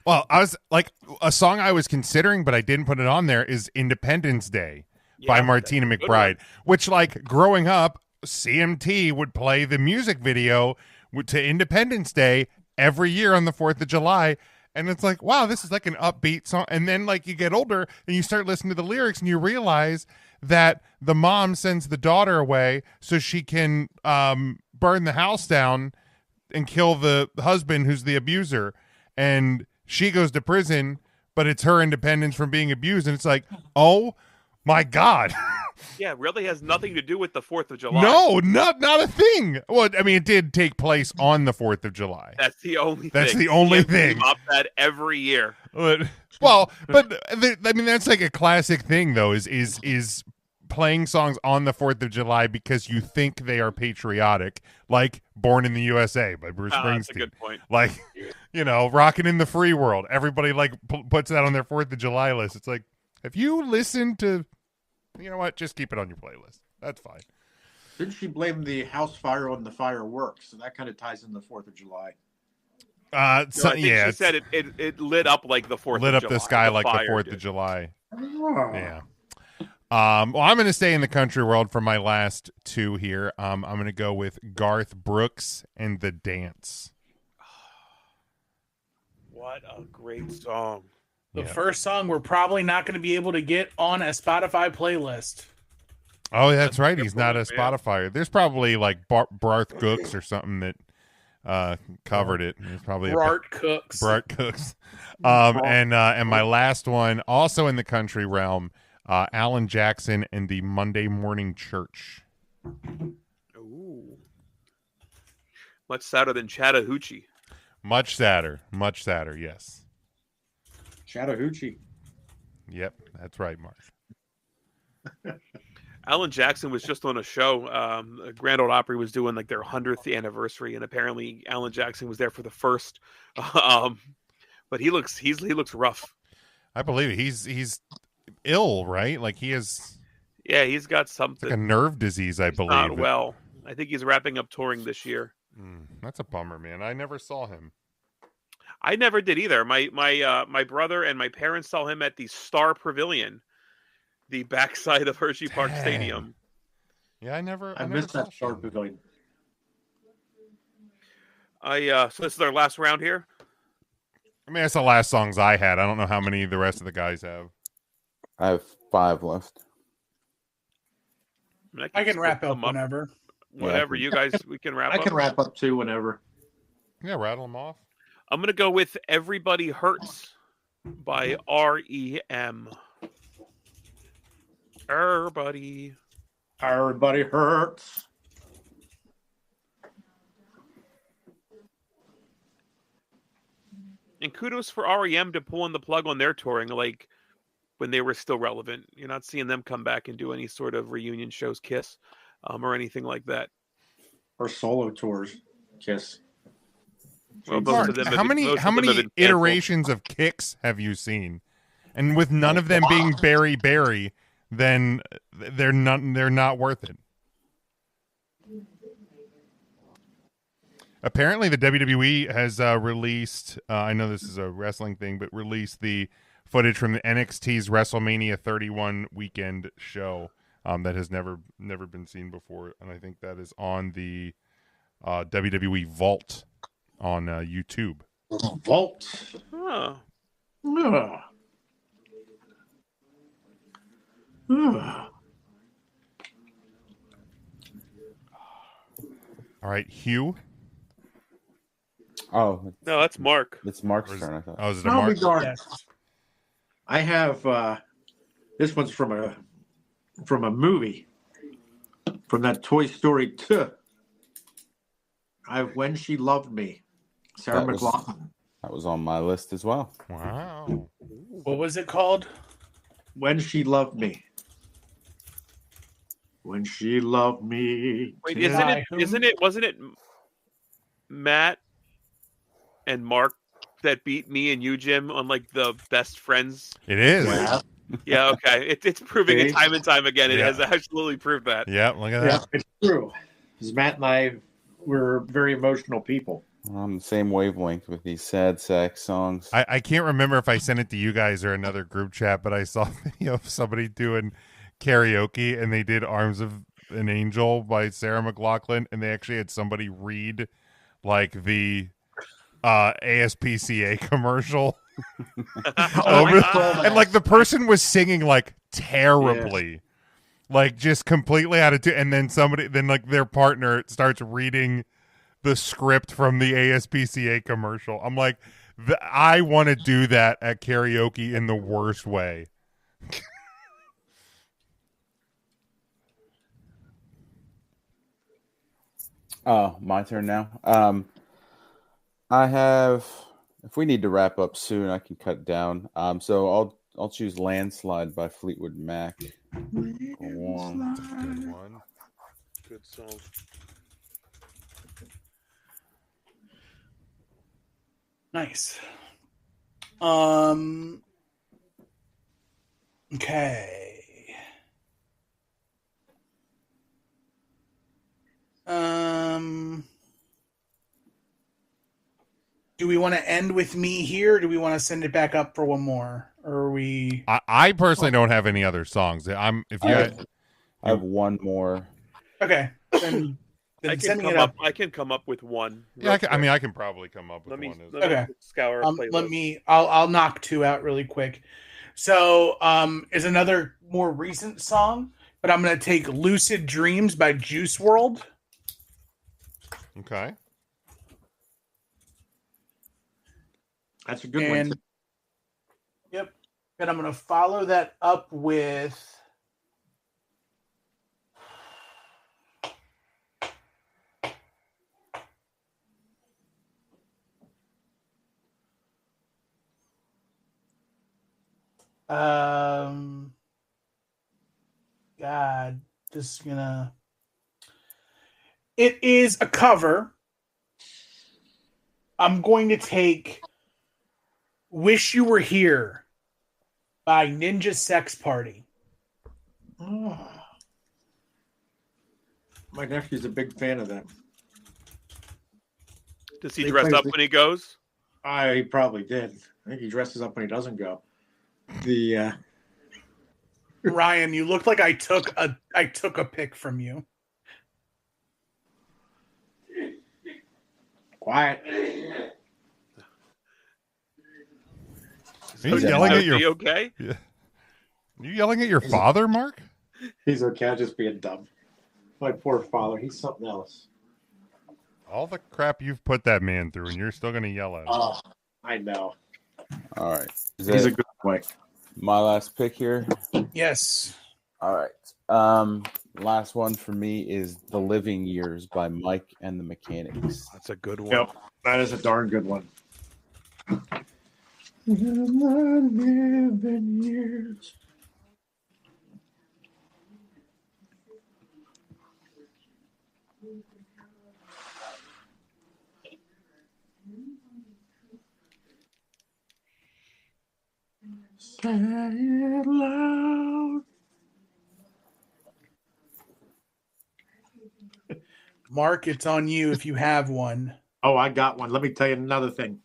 Speaker 4: Well, I was like, a song I was considering, but I didn't put it on there is Independence Day by Martina McBride, which, like, growing up, CMT would play the music video to Independence Day every year on the 4th of July. And it's like, wow, this is like an upbeat song. And then, like, you get older and you start listening to the lyrics and you realize that the mom sends the daughter away so she can burn the house down and kill the husband who's the abuser. And she goes to prison, but it's her independence from being abused. And it's like, oh my God.
Speaker 5: Yeah, really has nothing to do with the 4th of July.
Speaker 4: No, not a thing. Well, I mean, it did take place on the 4th of July.
Speaker 5: That's the only
Speaker 4: That's
Speaker 5: thing.
Speaker 4: the only thing.
Speaker 5: Up that every year.
Speaker 4: But I mean, that's like a classic thing, though, is playing songs on the 4th of July because you think they are patriotic, like Born in the USA by Bruce Springsteen.
Speaker 5: That's a good point.
Speaker 4: Like, you know, Rockin' in the Free World. Everybody, like, puts that on their 4th of July list. It's like, if you listen to, you know what, just keep it on your playlist. That's fine.
Speaker 2: Didn't she blame the house fire on the fireworks? So that kind of ties in the 4th of July.
Speaker 5: I think she said it lit up like the 4th of July.
Speaker 4: Lit up the sky like the 4th of July. Oh. Yeah. Well, I'm going to stay in the country world for my last two here. I'm going to go with Garth Brooks and The Dance.
Speaker 5: What a great song.
Speaker 6: The first song we're probably not going to be able to get on a Spotify playlist.
Speaker 4: Oh, that's right. He's not a Spotify. There's probably like Barth Cooks or something that covered it. There's probably
Speaker 6: Bart Cooks.
Speaker 4: And my last one, also in the country realm, Alan Jackson and the Monday Morning Church.
Speaker 5: Ooh. Much sadder than Chattahoochee.
Speaker 4: Much sadder, yes.
Speaker 2: Chattahoochee.
Speaker 4: Yep, that's right, Mark.
Speaker 5: Alan Jackson was just on a show. Grand Ole Opry was doing like their 100th anniversary, and apparently Alan Jackson was there for the first. But he looks rough.
Speaker 4: I believe it. He's ill, right? Like he is.
Speaker 5: Yeah, he's got something.
Speaker 4: Like a nerve disease, I believe.
Speaker 5: Not well. I think he's wrapping up touring this year.
Speaker 4: That's a bummer, man. I never saw him.
Speaker 5: I never did either. My brother and my parents saw him at the Star Pavilion, the backside of Hershey Park Stadium.
Speaker 4: Yeah, I never
Speaker 2: missed that Star Pavilion.
Speaker 5: So this is our last round here.
Speaker 4: I mean, that's the last songs I had. I don't know how many the rest of the guys have.
Speaker 3: I have 5 left.
Speaker 6: I can wrap up whenever.
Speaker 5: Whatever, you guys, we can wrap up.
Speaker 2: I can wrap up too whenever.
Speaker 4: Yeah, rattle them off.
Speaker 5: I'm going to go with Everybody Hurts by R.E.M. Everybody
Speaker 2: hurts.
Speaker 5: And kudos for REM to pulling the plug on their touring, like when they were still relevant. You're not seeing them come back and do any sort of reunion shows, Kiss, or anything like that.
Speaker 2: Or solo tours, Kiss.
Speaker 5: Well,
Speaker 4: Mark, how many iterations of Kicks have you seen? And with none of them being Barry, then they're not worth it. Apparently, the WWE has released. I know this is a wrestling thing, but released the footage from the NXT's WrestleMania 31 weekend show that has never been seen before, and I think that is on the WWE Vault on YouTube.
Speaker 2: Vault.
Speaker 5: Huh.
Speaker 4: All right, Hugh.
Speaker 3: Oh,
Speaker 5: No, that's Mark.
Speaker 3: it's Mark's
Speaker 4: Or is-
Speaker 3: turn. I thought.
Speaker 4: Oh, is it a
Speaker 2: I'll be
Speaker 4: Mark?
Speaker 2: darned.
Speaker 6: Yes.
Speaker 2: I have this one's from a movie, from that Toy Story 2. I have When She Loved Me, Sarah
Speaker 3: That was-
Speaker 2: McLachlan.
Speaker 3: That was on my list as well.
Speaker 4: Wow.
Speaker 6: What was it called?
Speaker 2: When She Loved Me. When she loved me.
Speaker 5: Wait,
Speaker 6: By whom?
Speaker 5: wasn't it Matt and Mark that beat me and you, Jim, on like the best friends?
Speaker 4: It is.
Speaker 2: Yeah,
Speaker 5: Yeah, okay. It's proving it
Speaker 2: See?
Speaker 5: time and time again. It
Speaker 4: Yeah.
Speaker 5: has absolutely proved that.
Speaker 4: Yeah, look at
Speaker 2: yeah,
Speaker 4: that.
Speaker 2: it's true. Because Matt and I were very emotional people.
Speaker 3: I'm on the same wavelength with these sad sack songs.
Speaker 4: I can't remember if I sent it to you guys or another group chat, but I saw a video of somebody doing karaoke and they did Arms of an Angel by Sarah McLachlan, and they actually had somebody read like the ASPCA commercial over, and like the person was singing like terribly, like just completely out of tune, and then like their partner starts reading the script from the ASPCA commercial. I'm like, I want to do that at karaoke in the worst way.
Speaker 3: Oh, my turn now. I have. If we need to wrap up soon, I can cut down. So I'll choose "Landslide" by Fleetwood Mac.
Speaker 4: Good one.
Speaker 5: Good song.
Speaker 6: Nice. Okay. Do we want to end with me here? Or do we want to send it back up for one more? Or are we?
Speaker 4: I personally don't have any other songs. If you
Speaker 3: I have one more.
Speaker 6: Okay. Then sending it up.
Speaker 5: I can come up with one.
Speaker 4: yeah,
Speaker 5: real quick.
Speaker 4: I can probably come up with
Speaker 5: Let me,
Speaker 4: one.
Speaker 5: let me
Speaker 6: Okay.
Speaker 5: scour a playlist.
Speaker 6: Let me. I'll knock two out really quick. So, is another more recent song, but I'm gonna take "Lucid Dreams" by Juice WRLD.
Speaker 4: Okay.
Speaker 2: That's a good
Speaker 6: And
Speaker 2: one.
Speaker 6: yep, and I'm gonna follow that up with God, this is gonna. It is a cover. I'm going to take "Wish You Were Here" by Ninja Sex Party.
Speaker 2: Oh. My nephew's a big fan of that.
Speaker 5: Does he
Speaker 2: They
Speaker 5: dress
Speaker 2: play
Speaker 5: up
Speaker 2: the-
Speaker 5: when he goes?
Speaker 2: He probably did. I think he dresses up when he doesn't go. The
Speaker 6: Ryan, you look like I took a pic from you.
Speaker 2: quiet.
Speaker 4: Are you yelling at your?
Speaker 5: Okay?
Speaker 4: Are you yelling at your father, Mark?
Speaker 2: He's okay. I'm just being dumb. My poor father. He's something else.
Speaker 4: All the crap you've put that man through, and you're still gonna yell at him.
Speaker 2: Oh, I know.
Speaker 3: All right. Is
Speaker 2: He's a
Speaker 3: that
Speaker 2: good boy.
Speaker 3: my last pick here?
Speaker 6: Yes.
Speaker 3: All right. Last one for me is "The Living Years" by Mike and the Mechanics.
Speaker 5: That's a good one.
Speaker 2: Yep, that is a darn good one. Living years. Say it loud.
Speaker 6: Mark, it's on you if you have one.
Speaker 2: Oh, I got one. Let me tell you another thing.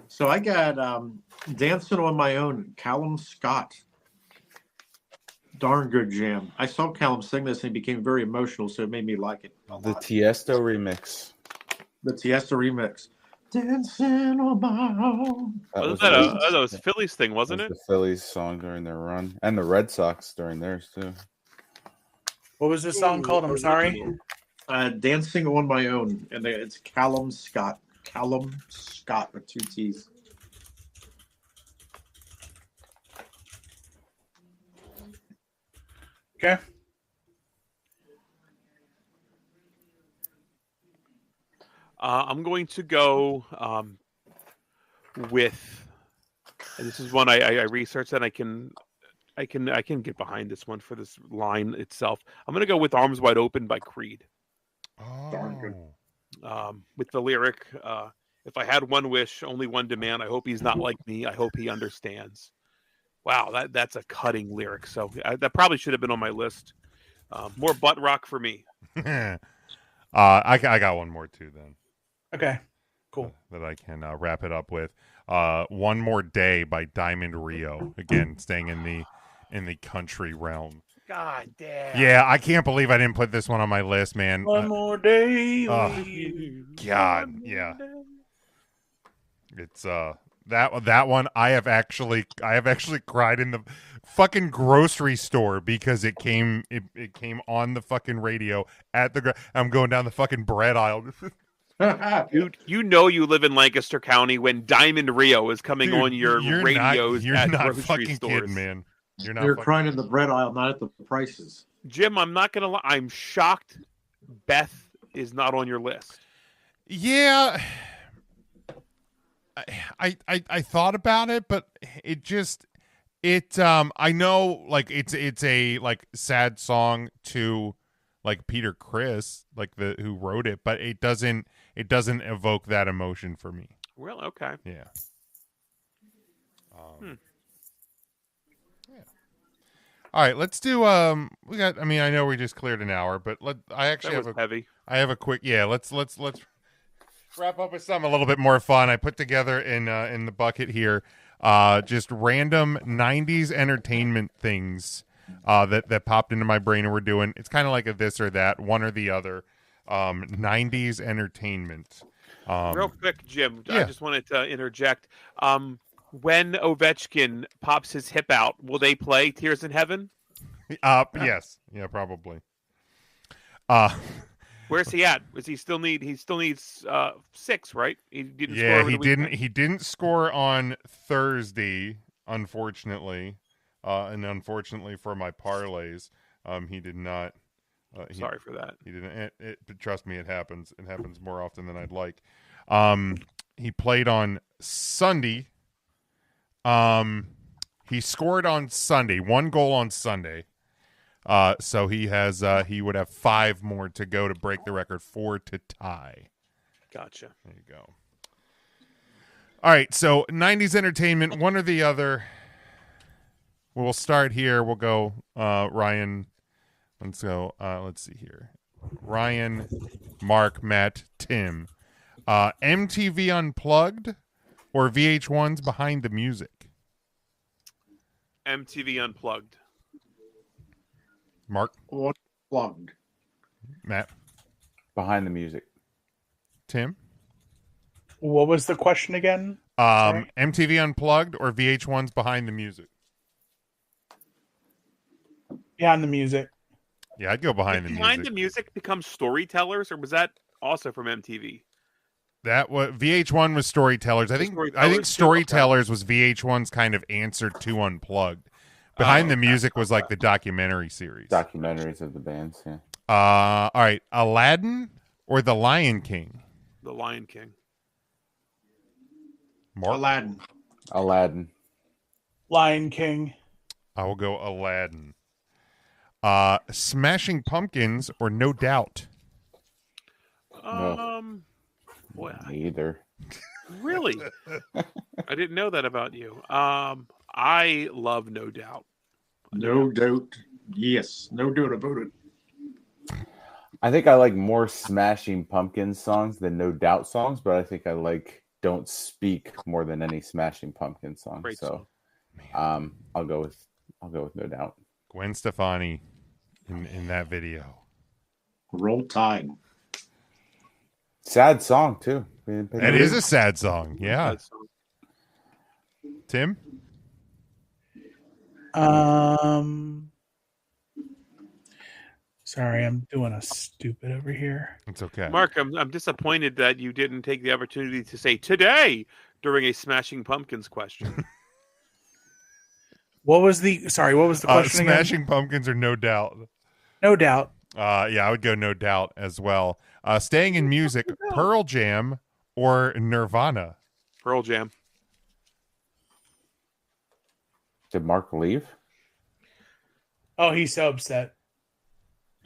Speaker 2: So I got Dancing on My Own, Callum Scott. Darn good jam. I saw Callum sing this and he became very emotional, so it made me like it a
Speaker 3: The
Speaker 2: lot.
Speaker 3: Tiesto remix.
Speaker 2: The Tiesto remix. Dancing on my own.
Speaker 5: Wasn't
Speaker 3: the-
Speaker 5: that was Phillies thing, wasn't
Speaker 3: that
Speaker 5: it?
Speaker 3: was the Phillies song during their run, and the Red Sox during theirs too.
Speaker 6: What was this song called? I'm sorry.
Speaker 2: Dancing on My Own. And it's Callum Scott. Callum Scott with 2 T's.
Speaker 6: Okay.
Speaker 5: I'm going to go with, and this is one I researched, and I can get behind this one for this line itself. I'm going to go with "Arms Wide Open" by Creed.
Speaker 2: Darn good.
Speaker 5: With the lyric, "If I had one wish, only one demand. I hope he's not like me. I hope he understands." Wow, that's a cutting lyric. So that probably should have been on my list. More butt rock for me.
Speaker 4: I got one more too then.
Speaker 6: Okay. Cool.
Speaker 4: That I can wrap it up with. "One More Day" by Diamond Rio. Again, staying in the country realm.
Speaker 5: God damn.
Speaker 4: Yeah, I can't believe I didn't put this one on my list, man.
Speaker 6: One more day.
Speaker 4: God, yeah. It's that one I have actually cried in the fucking grocery store because it came on the fucking radio at the I'm going down the fucking bread aisle.
Speaker 5: Dude, you know you live in Lancaster County when Diamond Rio is coming on your radios
Speaker 4: You're
Speaker 5: at
Speaker 4: not
Speaker 5: grocery
Speaker 4: fucking
Speaker 5: stores.
Speaker 4: kidding, man.
Speaker 2: You're crying in the bread aisle, not at the prices.
Speaker 5: Jim, I'm not gonna lie. I'm shocked Beth is not on your list.
Speaker 4: Yeah, I thought about it, but I know like it's a like sad song to like Peter Criss, like who wrote it, but it doesn't evoke that emotion for me.
Speaker 5: Well, okay.
Speaker 4: Yeah. All right, let's do we got I mean I know we just cleared an hour, but I actually
Speaker 5: That was heavy.
Speaker 4: I have a quick let's wrap up with something a little bit more fun. I put together in the bucket here just random 90s entertainment things that popped into my brain and we're doing. It's kind of like a this or that, one or the other. 90s entertainment.
Speaker 5: Real quick, Jim,
Speaker 4: yeah.
Speaker 5: I just wanted to interject. When Ovechkin pops his hip out, will they play Tears in Heaven?
Speaker 4: Yes. Yeah, probably.
Speaker 5: Where's he at? He still needs 6, right? He didn't score
Speaker 4: Yeah,
Speaker 5: over the weekend?
Speaker 4: he didn't score on Thursday, unfortunately. And unfortunately for my parlays, he did not.
Speaker 5: Sorry for that.
Speaker 4: He didn't. But trust me, it happens. It happens more often than I'd like. He played on Sunday. He scored on Sunday. 1 goal on Sunday. So he would have 5 more to go to break the record, 4 to tie.
Speaker 5: Gotcha.
Speaker 4: There you go. All right, so 90s entertainment, one or the other. We'll start here. We'll go Ryan. Let's go. Let's see here. Ryan, Mark, Matt, Tim. MTV Unplugged or VH1's Behind the Music?
Speaker 5: MTV Unplugged.
Speaker 4: Mark?
Speaker 2: Unplugged.
Speaker 4: Matt?
Speaker 3: Behind the Music.
Speaker 4: Tim?
Speaker 6: What was the question again? Sorry?
Speaker 4: MTV Unplugged or VH1's Behind the Music?
Speaker 6: Behind the Music.
Speaker 4: Yeah, I'd go Behind the Music.
Speaker 5: Behind the Music becomes Storytellers, or was that also from MTV?
Speaker 4: That was VH1 was Storytellers. I think Storytellers was VH1's kind of answer to Unplugged. Behind the Music was like the documentary series.
Speaker 3: Documentaries of the bands, yeah.
Speaker 4: All right, Aladdin or The Lion King?
Speaker 5: The Lion King.
Speaker 4: Mark?
Speaker 2: Aladdin.
Speaker 6: Lion King.
Speaker 4: I will go Aladdin. Smashing Pumpkins or No Doubt?
Speaker 5: Boy,
Speaker 3: Neither.
Speaker 5: really? I didn't know that about you. I love No Doubt.
Speaker 2: No doubt. Yes. No doubt about it.
Speaker 3: I think I like more Smashing Pumpkins songs than No Doubt songs, but I think I like Don't Speak more than any Smashing Pumpkins song.
Speaker 5: Great
Speaker 3: So
Speaker 5: song.
Speaker 3: I'll go with No Doubt.
Speaker 4: Gwen Stefani in that video.
Speaker 2: Roll Tide.
Speaker 3: Sad song too.
Speaker 4: That is a sad song. Yeah. Tim?
Speaker 6: Sorry, I'm doing a stupid over here.
Speaker 4: It's okay.
Speaker 5: Mark, I'm disappointed that you didn't take the opportunity to say today during a Smashing Pumpkins question.
Speaker 6: What was the question again?
Speaker 4: Smashing Pumpkins are No Doubt.
Speaker 6: No doubt.
Speaker 4: Yeah, I would go No Doubt as well. Staying in music, Pearl Jam or Nirvana?
Speaker 5: Pearl Jam.
Speaker 3: Did Mark leave?
Speaker 6: Oh, he's so upset.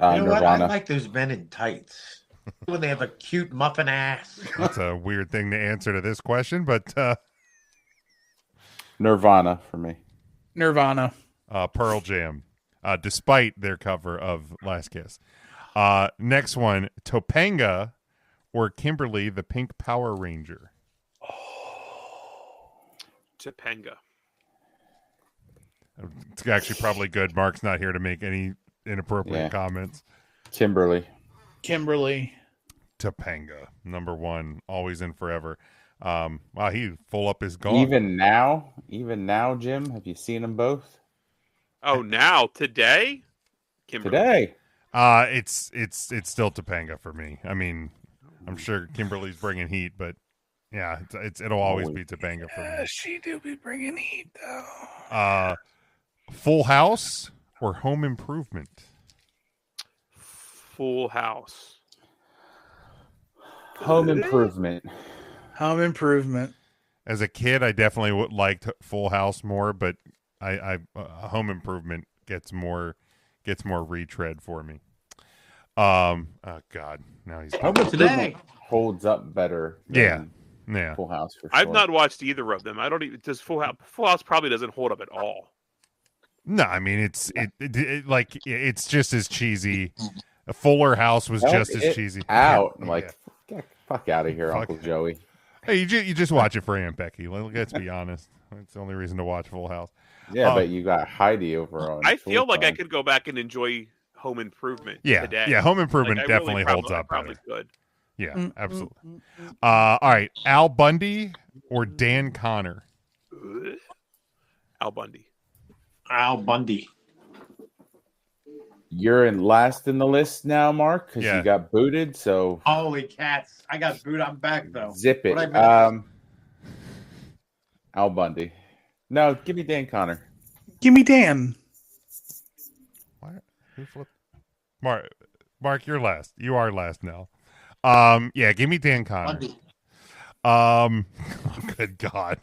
Speaker 2: You know what? I
Speaker 3: Nirvana.
Speaker 2: like those men in tights when they have a cute muffin ass.
Speaker 4: That's a weird thing to answer to this question, but
Speaker 3: Nirvana for me.
Speaker 6: Nirvana.
Speaker 4: Pearl Jam, despite their cover of Last Kiss. Next one, Topanga or Kimberly, the Pink Power Ranger?
Speaker 5: Topanga.
Speaker 4: It's actually probably good. Mark's not here to make any inappropriate comments.
Speaker 3: Kimberly.
Speaker 4: Topanga, number one, always and forever. Wow, he full up his gauntlet.
Speaker 3: Even now, Jim, have you seen them both?
Speaker 5: Oh, now today, Kimberly.
Speaker 3: Today.
Speaker 4: It's still Topanga for me. I mean, I'm sure Kimberly's bringing heat, but yeah, it'll always be Topanga for me.
Speaker 6: She do be bringing heat though.
Speaker 4: Full House or Home Improvement?
Speaker 5: Full House.
Speaker 3: Home Improvement.
Speaker 6: Home Improvement.
Speaker 4: As a kid, I definitely liked Full House more, but I Home Improvement gets more retread for me. Oh God, now he's
Speaker 3: Home Improvement holds up better.
Speaker 4: Yeah.
Speaker 3: Full House for sure.
Speaker 5: I've not watched either of them. I don't even. Does Full House probably doesn't hold up at all.
Speaker 4: No, I mean it's just as cheesy. A Fuller House was just as cheesy.
Speaker 3: Out
Speaker 4: Yeah.
Speaker 3: like get the fuck out of here, Uncle Joey.
Speaker 4: Hey, you just watch it for Aunt Becky. Let's be honest. That's the only reason to watch Full House.
Speaker 3: Yeah, but you got Heidi over on.
Speaker 5: I feel like I could go back and enjoy Home Improvement. Today.
Speaker 4: Yeah, Home Improvement
Speaker 5: Like,
Speaker 4: definitely holds up
Speaker 5: probably
Speaker 4: better.
Speaker 5: good.
Speaker 4: Yeah, absolutely. All right, Al Bundy or Dan Connor?
Speaker 5: Al Bundy.
Speaker 2: Al Bundy.
Speaker 3: You're in last in the list now, Mark, because you got booted. So
Speaker 2: holy cats! I got booted. I'm back though.
Speaker 3: Zip it.
Speaker 2: What'd I miss?
Speaker 3: Al Bundy. No, give me Dan Connor.
Speaker 6: Give me Dan.
Speaker 4: Who flipped? Mark, you're last. You are last now. Yeah, give me Dan Connor.
Speaker 2: Bundy.
Speaker 4: Good God.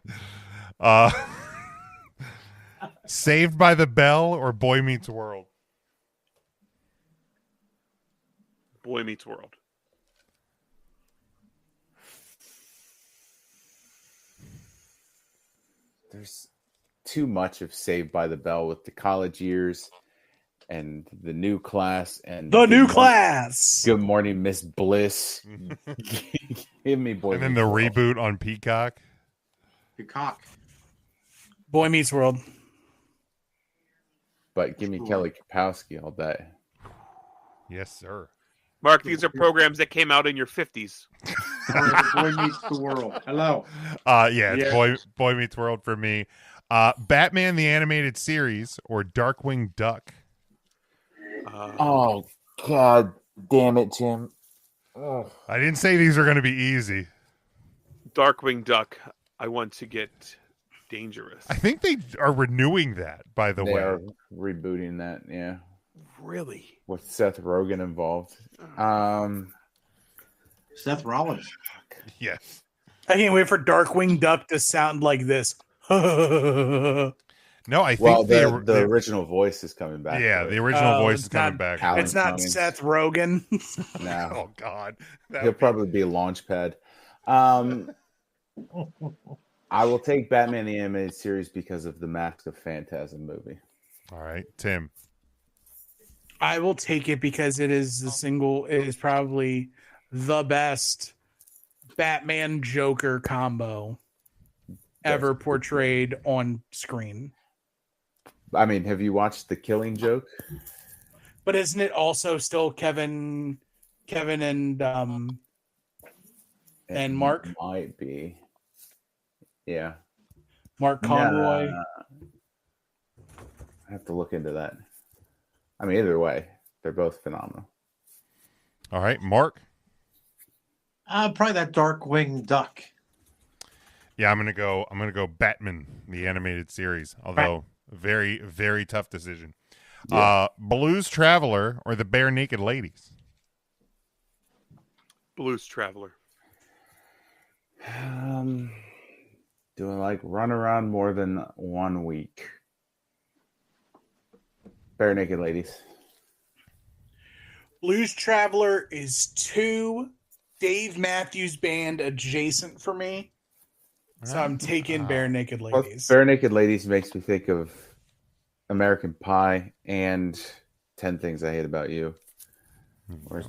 Speaker 4: Saved by the Bell or Boy Meets World?
Speaker 5: Boy Meets World.
Speaker 3: There's too much of Saved by the Bell with the college years and the new class and
Speaker 6: the new class.
Speaker 3: Good Morning, Miss Bliss. Give me Boy.
Speaker 4: And then the reboot on Peacock.
Speaker 2: Peacock.
Speaker 6: Boy Meets World.
Speaker 3: But give me Kelly Kapowski all day.
Speaker 4: Yes, sir.
Speaker 5: Mark, these are programs that came out in your 50s.
Speaker 2: Boy Meets the World. Hello.
Speaker 4: It's Boy Meets World for me. Batman the Animated Series or Darkwing Duck?
Speaker 3: Oh, God damn it, Jim. Oh.
Speaker 4: I didn't say these are going to be easy.
Speaker 5: Darkwing Duck. I want to get dangerous.
Speaker 4: I think they are renewing that, by the way.
Speaker 3: They are rebooting that, yeah.
Speaker 5: Really?
Speaker 3: With Seth Rogen involved.
Speaker 2: Seth Rollins.
Speaker 4: Yes.
Speaker 6: I can't wait for Darkwing Duck to sound like this.
Speaker 4: No, I think
Speaker 3: the original voice is coming back.
Speaker 4: Yeah, the original voice is coming back.
Speaker 6: It's not Seth Rogen.
Speaker 3: No.
Speaker 4: Oh God,
Speaker 3: he'll probably be a Launchpad. I will take Batman the Animated Series because of the Mask of Phantasm movie.
Speaker 4: All right, Tim.
Speaker 6: I will take it because it is it is probably the best Batman Joker combo ever portrayed on screen.
Speaker 3: I mean, have you watched The Killing Joke?
Speaker 6: But isn't it also still Kevin and Mark?
Speaker 3: Might be. Yeah.
Speaker 6: Mark Conroy.
Speaker 3: I have to look into that. I mean, either way, They're both phenomenal.
Speaker 4: All right, Mark.
Speaker 2: Probably that Darkwing Duck.
Speaker 4: Yeah, I'm gonna go Batman, the animated series. Although very, very tough decision.
Speaker 3: Yeah.
Speaker 4: Blues Traveler or the Bare Naked Ladies?
Speaker 5: Blues Traveler.
Speaker 3: Do I like run around more than 1 week? Bare Naked Ladies.
Speaker 6: Blues Traveler is too Dave Matthews Band adjacent for me. So I'm taking Bare Naked
Speaker 3: Well,
Speaker 6: Ladies.
Speaker 3: Bare Naked Ladies makes me think of American Pie and 10 Things I Hate About You.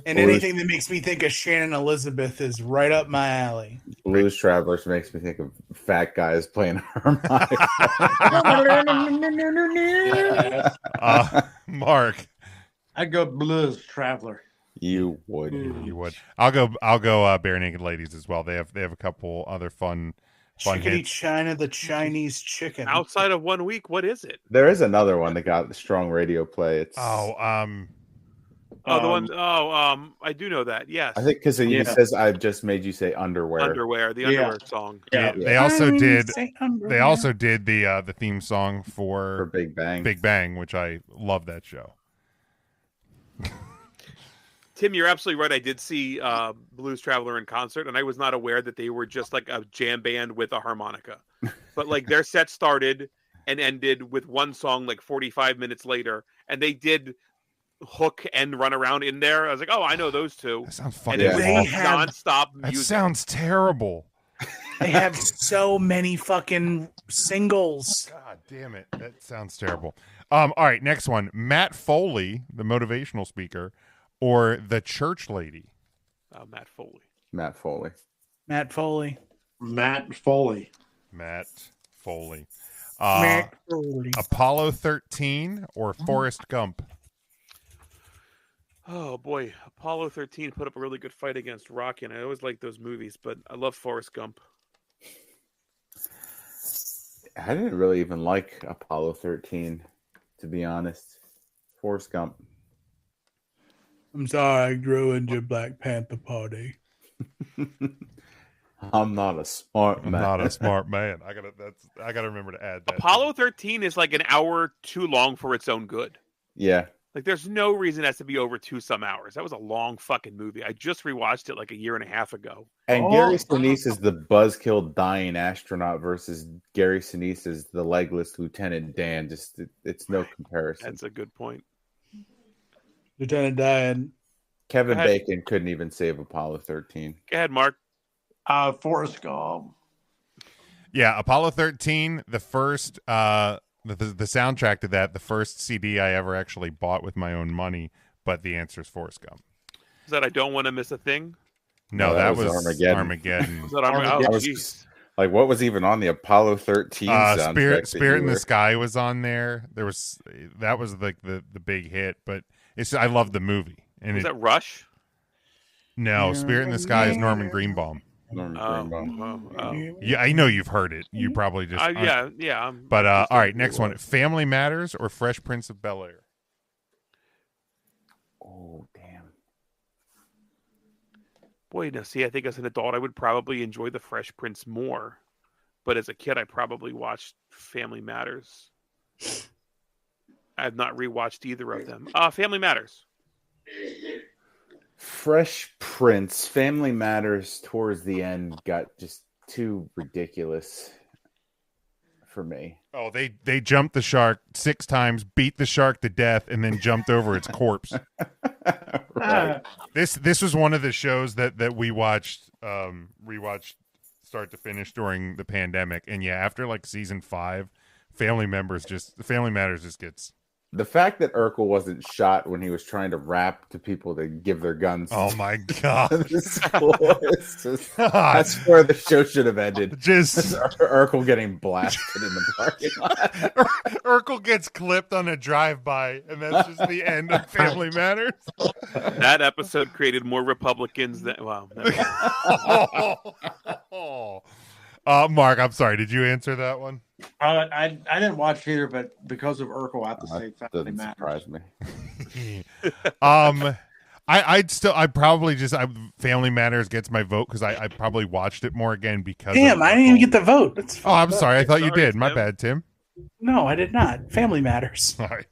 Speaker 6: And anything that makes me think of Shannon Elizabeth is right up my alley.
Speaker 3: Blues Travelers makes me think of fat guys playing harmonica.
Speaker 4: Mark.
Speaker 2: I'd go Blues Traveler.
Speaker 3: You would.
Speaker 4: You would. I'll go Bare Naked Ladies as well. They have a couple other fun
Speaker 6: Chickadee
Speaker 4: hits.
Speaker 6: China, the Chinese chicken.
Speaker 5: Outside of 1 week, what is it?
Speaker 3: There is another one that got strong radio play. It's
Speaker 5: the one. I do know that. Yes,
Speaker 3: I think because it says I've just made you say underwear.
Speaker 5: Underwear, the underwear song.
Speaker 4: Yeah. They also did. They also did the theme song for
Speaker 3: Big Bang.
Speaker 4: Big Bang, which I love that show.
Speaker 5: Tim, you're absolutely right. I did see Blues Traveler in concert, and I was not aware that they were just like a jam band with a harmonica. But like their set started and ended with one song like 45 minutes later, and they did hook and run around in there. I was like, oh, I know those two.
Speaker 4: That sounds fucking.
Speaker 5: And it was
Speaker 6: They
Speaker 5: all
Speaker 6: have-
Speaker 5: nonstop
Speaker 4: That
Speaker 5: music.
Speaker 4: sounds terrible.
Speaker 6: They have so many fucking singles.
Speaker 4: God damn it. That sounds terrible. All right, next one. Matt Foley, the motivational speaker, or the church lady?
Speaker 5: Matt Foley.
Speaker 3: Matt Foley.
Speaker 6: Matt Foley.
Speaker 2: Matt Foley.
Speaker 4: Matt Foley.
Speaker 6: Matt Foley.
Speaker 4: Apollo 13 or Forrest Gump?
Speaker 5: Oh boy, Apollo 13 put up a really good fight against Rocky, and I always like those movies, but I love Forrest Gump.
Speaker 3: I didn't really even like Apollo 13, to be honest. Forrest Gump.
Speaker 6: I'm sorry I ruined your Black Panther party.
Speaker 3: I'm not a smart man.
Speaker 4: I'm not a smart man. I gotta remember to add that.
Speaker 5: Apollo 13 is like an hour too long for its own good.
Speaker 3: Yeah.
Speaker 5: Like, there's no reason it has to be over 2-some hours. That was a long fucking movie. I just rewatched it like a year and a half ago.
Speaker 3: And Gary Sinise is the buzzkill dying astronaut versus Gary Sinise is the legless Lieutenant Dan. Just it's no comparison.
Speaker 5: That's a good point.
Speaker 6: Lieutenant Dan.
Speaker 3: Kevin
Speaker 5: Go ahead.
Speaker 3: Bacon couldn't even save Apollo 13.
Speaker 5: Go ahead, Mark.
Speaker 2: Forrest Gump.
Speaker 4: Yeah, Apollo 13, the first the soundtrack to that, the first CD I ever actually bought with my own money, but the answer is Forrest Gump.
Speaker 5: Is that I Don't Want to Miss a Thing?
Speaker 4: No, that was
Speaker 3: Armageddon.
Speaker 4: Armageddon.
Speaker 5: Is that Armageddon?
Speaker 3: I
Speaker 5: Oh,
Speaker 3: was-
Speaker 5: jeez.
Speaker 3: Like, what was even on the Apollo 13 soundtrack?
Speaker 4: Spirit in the Sky was on there. That was like the big hit, but I love the movie. And
Speaker 5: Was that Rush?
Speaker 4: no, Spirit in the Sky is Norman Greenbaum.
Speaker 3: Norman
Speaker 5: Oh,
Speaker 3: Greenbaum.
Speaker 5: oh.
Speaker 4: Yeah, I know you've heard it. You probably just aren't.
Speaker 5: Yeah.
Speaker 4: But all right, next one: Family Matters or Fresh Prince of Bel-Air?
Speaker 3: Oh, damn.
Speaker 5: Boy, now see, I think as an adult, I would probably enjoy the Fresh Prince more. But as a kid, I probably watched Family Matters. I have not rewatched either of them. Family Matters.
Speaker 3: Fresh Prince, Family Matters towards the end got just too ridiculous for me.
Speaker 4: Oh, they jumped the shark 6 times, beat the shark to death, and then jumped over its corpse.
Speaker 3: Right.
Speaker 4: This was one of the shows that we watched rewatched start to finish during the pandemic, and yeah, after like season 5, Family Matters just gets.
Speaker 3: The fact that Urkel wasn't shot when he was trying to rap to people to give their guns.
Speaker 4: Oh my god!
Speaker 3: That's where the show should have ended.
Speaker 4: Just
Speaker 3: Urkel getting blasted in the parking lot.
Speaker 4: Urkel gets clipped on a drive-by, and that's just the end of Family Matters.
Speaker 5: That episode created more Republicans than
Speaker 4: Mark, I'm sorry. Did you answer that one?
Speaker 2: I didn't watch either, but because of Urkel, I have to say
Speaker 3: That
Speaker 2: Family
Speaker 3: doesn't
Speaker 2: Matters.
Speaker 3: surprise me.
Speaker 4: I'd probably just Family Matters gets my vote because I probably watched it more again because.
Speaker 6: Damn, I didn't even get the vote. That's
Speaker 4: Oh, I'm
Speaker 6: fucked up.
Speaker 4: sorry. I thought you
Speaker 5: Sorry,
Speaker 4: did. My
Speaker 5: Tim.
Speaker 4: bad, Tim.
Speaker 6: No, I did not. Family Matters.
Speaker 4: All right.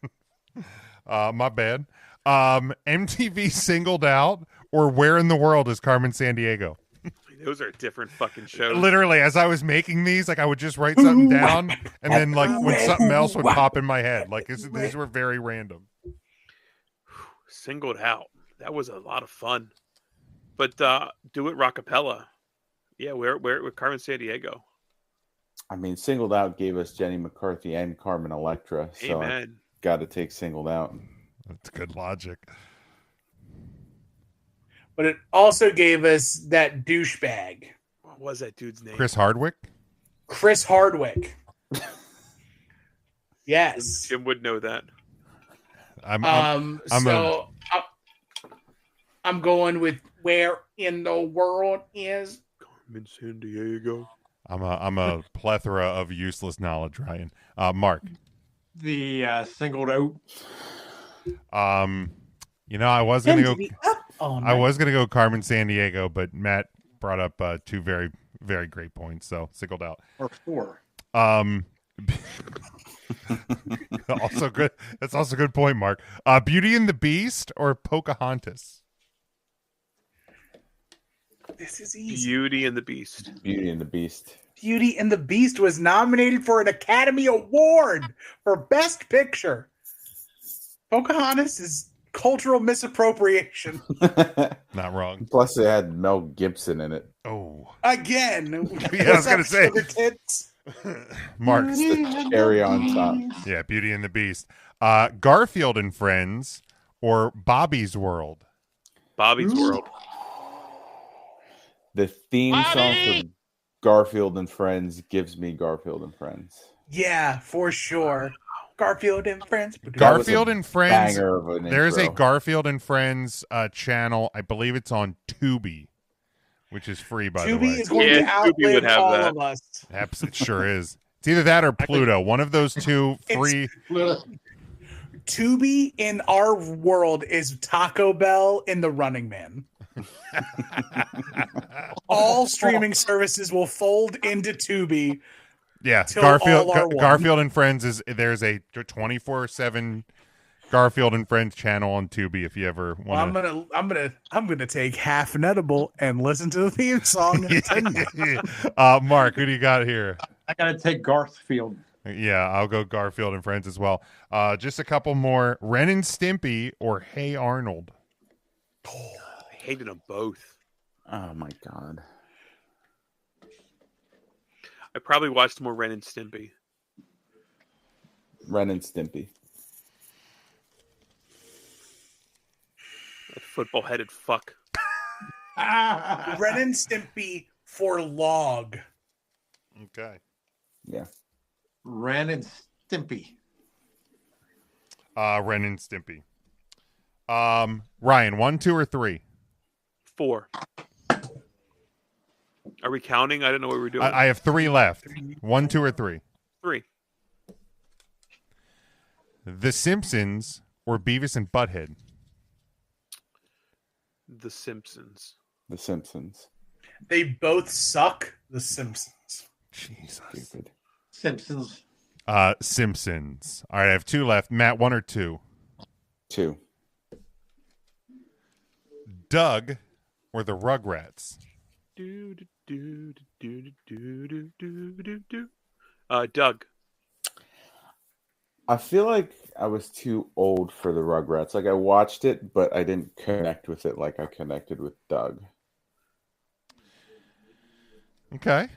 Speaker 4: My bad. MTV Singled Out or Where in the World is Carmen Sandiego?
Speaker 5: Those are different fucking shows.
Speaker 4: Literally, as I was making these, like I would just write something down, and then like when something else would pop in my head. Like these were very random.
Speaker 5: Singled Out. That was a lot of fun. But Do It Rockapella. Yeah, where with Carmen Sandiego.
Speaker 3: I mean, Singled Out gave us Jenny McCarthy and Carmen Electra, so
Speaker 5: Amen.
Speaker 3: got to take Singled Out.
Speaker 4: That's good logic.
Speaker 6: But it also gave us that douchebag,
Speaker 5: What was that dude's name?
Speaker 4: Chris Hardwick.
Speaker 6: Chris Hardwick. Yes.
Speaker 5: Jim would know that.
Speaker 4: I'm
Speaker 6: going with Where in the World is.
Speaker 5: Carmen Sandiego.
Speaker 4: I'm a plethora of useless knowledge, Ryan. Mark.
Speaker 2: The Singled Out.
Speaker 4: I was gonna go.
Speaker 6: Oh,
Speaker 4: I was gonna go Carmen Sandiego, but Matt brought up two very, very great points, so Singled Out.
Speaker 2: Or 4.
Speaker 4: Also good. That's also a good point, Mark. Beauty and the Beast or Pocahontas?
Speaker 6: This is easy.
Speaker 5: Beauty and the Beast.
Speaker 3: Beauty and the Beast.
Speaker 6: Beauty and the Beast was nominated for an Academy Award for Best Picture. Pocahontas is cultural misappropriation.
Speaker 4: Not wrong.
Speaker 3: Plus, it had Mel Gibson in it.
Speaker 4: Oh,
Speaker 6: Again.
Speaker 4: Yeah, I was gonna say.
Speaker 6: Sugar tits?
Speaker 4: Mark.
Speaker 3: It's the cherry on top.
Speaker 4: Yeah, Beauty and the Beast. Garfield and Friends or Bobby's World?
Speaker 5: Bobby's World.
Speaker 3: The theme song for Garfield and Friends gives me Garfield and Friends.
Speaker 6: Yeah, for sure. Garfield and Friends.
Speaker 4: Garfield and Friends.
Speaker 3: Banger of an
Speaker 4: There is a
Speaker 3: intro.
Speaker 4: Garfield and Friends channel. I believe it's on Tubi, which is free, by the
Speaker 6: Tubi
Speaker 4: way.
Speaker 6: is going
Speaker 5: Yeah,
Speaker 6: to
Speaker 5: Tubi would
Speaker 6: outlive
Speaker 5: have
Speaker 6: all
Speaker 5: that.
Speaker 6: of us.
Speaker 4: It sure is. It's either that or Pluto. One of those two free.
Speaker 6: Tubi in our world is Taco Bell in the Running Man. All streaming services will fold into Tubi.
Speaker 4: Yeah,
Speaker 6: Till all are one.
Speaker 4: Garfield and Friends there's a 24/7 Garfield and Friends channel on Tubi if you ever want
Speaker 6: Well, I'm gonna take half an edible and listen to the theme song.
Speaker 4: Mark, who do you got here?
Speaker 2: I got to take Garfield.
Speaker 4: Yeah, I'll go Garfield and Friends as well. Just a couple more. Ren and Stimpy or Hey Arnold?
Speaker 5: I hated them both.
Speaker 3: Oh my god.
Speaker 5: I probably watched more Ren and Stimpy.
Speaker 3: Ren and Stimpy.
Speaker 5: That football-headed fuck.
Speaker 6: Ren and Stimpy for log.
Speaker 4: Okay.
Speaker 3: Yeah.
Speaker 2: Ren and Stimpy.
Speaker 4: Ren and Stimpy. Ryan, 1, 2, or 3?
Speaker 5: 4. Are we counting? I don't know what we're doing.
Speaker 4: I have 3 left. 1, 2, or 3?
Speaker 5: 3.
Speaker 4: The Simpsons or Beavis and Butthead?
Speaker 5: The Simpsons.
Speaker 3: The Simpsons.
Speaker 6: They both suck. The Simpsons.
Speaker 4: Jesus.
Speaker 3: Stupid.
Speaker 2: Simpsons.
Speaker 4: Simpsons. All right, I have 2 left. Matt, 1 or 2?
Speaker 3: 2.
Speaker 4: Doug or the Rugrats?
Speaker 5: Doug.
Speaker 3: I feel like I was too old for the Rugrats. Like I watched it, but I didn't connect with it like I connected with Doug.
Speaker 4: Okay.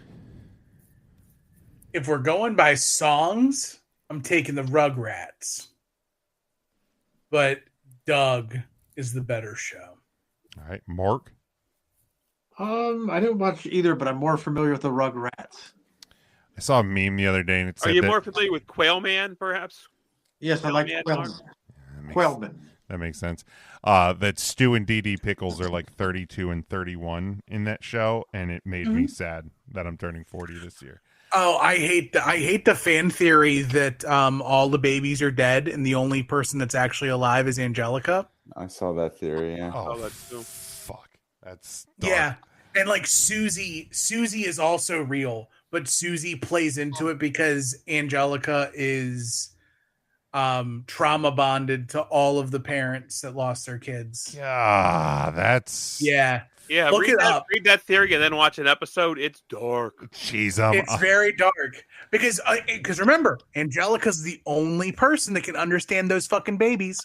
Speaker 6: If we're going by songs, I'm taking the Rugrats. But Doug is the better show.
Speaker 4: All right, Mark.
Speaker 2: I didn't watch either, but I'm more familiar with the Rugrats.
Speaker 4: I saw a meme the other day, and it said
Speaker 5: Are you
Speaker 4: that,
Speaker 5: more familiar with Quail Man, perhaps?
Speaker 2: Yes, I like
Speaker 5: Quailman,
Speaker 2: Quailman. Quailman.
Speaker 4: That makes sense. That Stu and Dee Dee Pickles are like 32 and 31 in that show, and it made me sad. that I'm turning 40 this year.
Speaker 6: Oh, I hate the fan theory that all the babies are dead and the only person that's actually alive is Angelica.
Speaker 3: I saw that theory. Yeah.
Speaker 4: Oh,
Speaker 5: that's cool.
Speaker 4: fuck. That's dark.
Speaker 6: Yeah. And like Susie is also real, but Susie plays into it because Angelica is trauma bonded to all of the parents that lost their kids.
Speaker 4: Yeah, that's
Speaker 5: Yeah,
Speaker 6: Look it up.
Speaker 5: Read that theory and then watch an episode. It's dark.
Speaker 4: Jeez,
Speaker 6: It's very dark because remember, Angelica's the only person that can understand those fucking babies.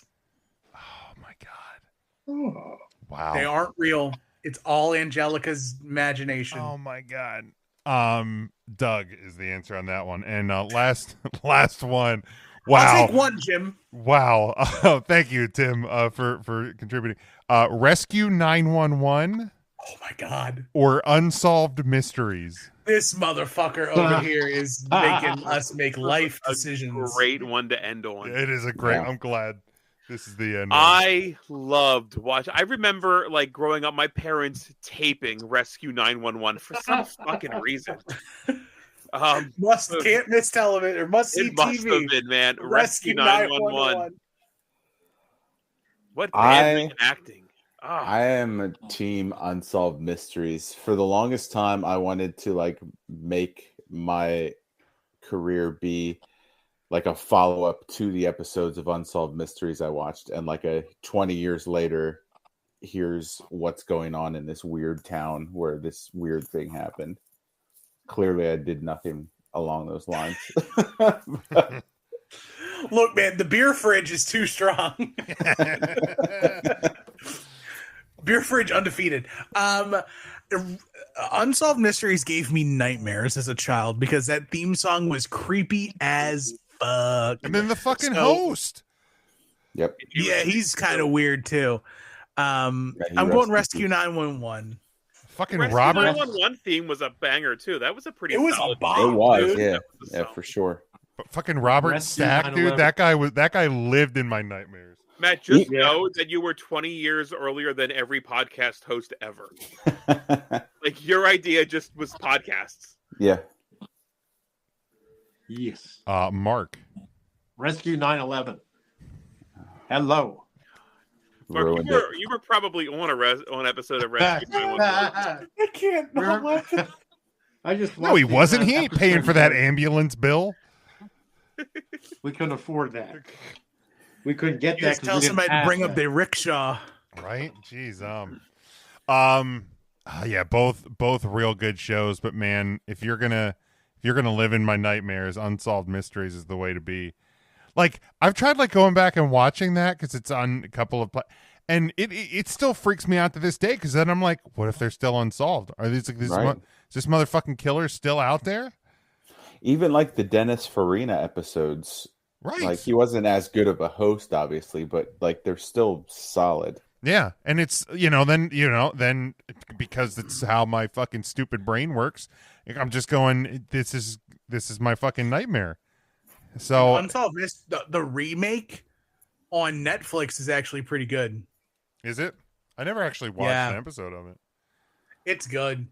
Speaker 4: Oh my god. Wow.
Speaker 6: They aren't real. It's all Angelica's imagination.
Speaker 4: Oh my god. Doug is the answer on that one. And last one. Wow.
Speaker 6: I'll take one, Jim.
Speaker 4: Wow. Thank you, Tim, for contributing. Rescue 911
Speaker 6: Oh my god.
Speaker 4: or Unsolved Mysteries.
Speaker 6: This motherfucker over here is making us make life decisions.
Speaker 5: Great one to end on.
Speaker 4: It is a great.
Speaker 3: Yeah.
Speaker 4: I'm glad this is the end.
Speaker 5: I loved watching. I remember, like, growing up, my parents taping Rescue 911 for some fucking reason.
Speaker 6: Can't miss television or must see
Speaker 5: It must
Speaker 6: TV.
Speaker 5: have been, man. Rescue 911. What bad acting?
Speaker 3: I am a team Unsolved Mysteries. For the longest time, I wanted to like make my career be like a follow-up to the episodes of Unsolved Mysteries I watched, and like 20 years later, here's what's going on in this weird town where this weird thing happened. Clearly, I did nothing along those lines.
Speaker 6: Look, man, the beer fridge is too strong. Beer fridge undefeated. Unsolved Mysteries gave me nightmares as a child because that theme song was creepy as fuck.
Speaker 4: And then the fucking host.
Speaker 3: Yep.
Speaker 6: Yeah, he's kind of weird too. I'm going Rescue 911.
Speaker 4: Fucking
Speaker 5: Rescue
Speaker 4: Robert.
Speaker 5: 911 theme was a banger too. That was a pretty.
Speaker 6: It was
Speaker 5: solid
Speaker 6: a bomb.
Speaker 3: It was,
Speaker 6: dude.
Speaker 3: yeah,
Speaker 5: That was a
Speaker 3: yeah,
Speaker 5: solid.
Speaker 3: for sure.
Speaker 4: Fucking Robert
Speaker 2: Rescue
Speaker 4: Stack, dude.
Speaker 2: 911.
Speaker 4: That guy lived in my nightmares.
Speaker 5: Matt, just know that you were 20 years earlier than every podcast host ever. Like, your idea just was podcasts.
Speaker 3: Yeah.
Speaker 2: Yes.
Speaker 4: Mark.
Speaker 2: Rescue 911. Hello.
Speaker 5: Mark,
Speaker 3: Ruined
Speaker 5: you were probably on an episode of Rescue 911.
Speaker 6: I can't not laugh.
Speaker 2: I just
Speaker 4: No, he
Speaker 2: watched the,
Speaker 4: wasn't. He ain't
Speaker 2: episode
Speaker 4: paying for that
Speaker 2: today.
Speaker 4: ambulance bill.
Speaker 2: We couldn't afford that. We couldn't get
Speaker 6: You
Speaker 2: that.
Speaker 6: just tell somebody to bring up their rickshaw.
Speaker 4: Right? Jeez. Yeah, both real good shows, but man, if you're gonna live in my nightmares, Unsolved Mysteries is the way to be. Like, I've tried like going back and watching that because it's on a couple of and it still freaks me out to this day because then I'm like, what if they're still unsolved? Are these like is this motherfucking killer still out there?
Speaker 3: Even like the Dennis Farina episodes,
Speaker 4: Right.
Speaker 3: like he wasn't as good of a host, obviously, but like they're still solid.
Speaker 4: Yeah, and it's then because it's how my fucking stupid brain works, I'm just going, this is my fucking nightmare. So
Speaker 6: Unsolved the remake on Netflix is actually pretty good.
Speaker 4: is it? I never actually watched an episode of it.
Speaker 6: It's good.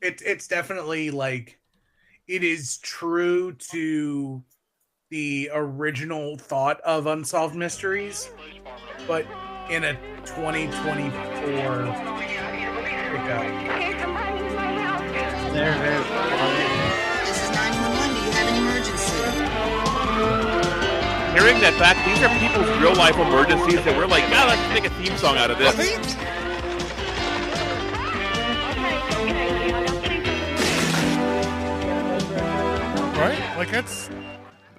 Speaker 6: It's definitely like it is true to the original thought of Unsolved Mysteries, but in a 2024 pickup.
Speaker 2: There it is.
Speaker 7: This is 911. Do you have an emergency?
Speaker 5: Hearing that back, these are people's real life emergencies that we're like, yeah, let's make a theme song out of this.
Speaker 4: Right? Like that's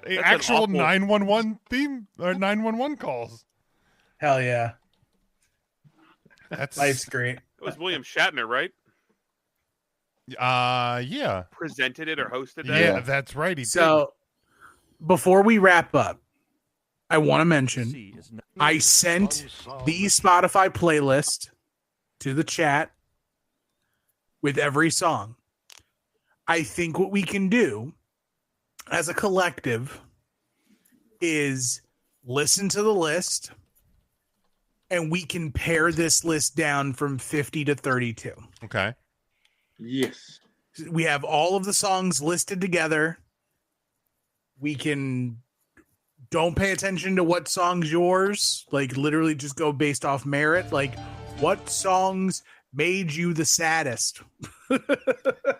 Speaker 5: an
Speaker 4: actual
Speaker 5: awful-
Speaker 4: 911 theme or 911 calls.
Speaker 6: Hell yeah.
Speaker 4: That's
Speaker 6: Life's great.
Speaker 5: It was William Shatner, right?
Speaker 4: yeah.
Speaker 5: Presented it or hosted
Speaker 4: Yeah,
Speaker 5: that.
Speaker 4: that's right. He
Speaker 6: So before we wrap up, I want to mention I sent the Spotify playlist to the chat with every song. I think what we can do as a collective is listen to the list and we can pare this list down from 50 to 32.
Speaker 4: Okay.
Speaker 2: Yes.
Speaker 6: We have all of the songs listed together. We can don't pay attention to what song's yours. Like literally just go based off merit. Like what songs made you the saddest?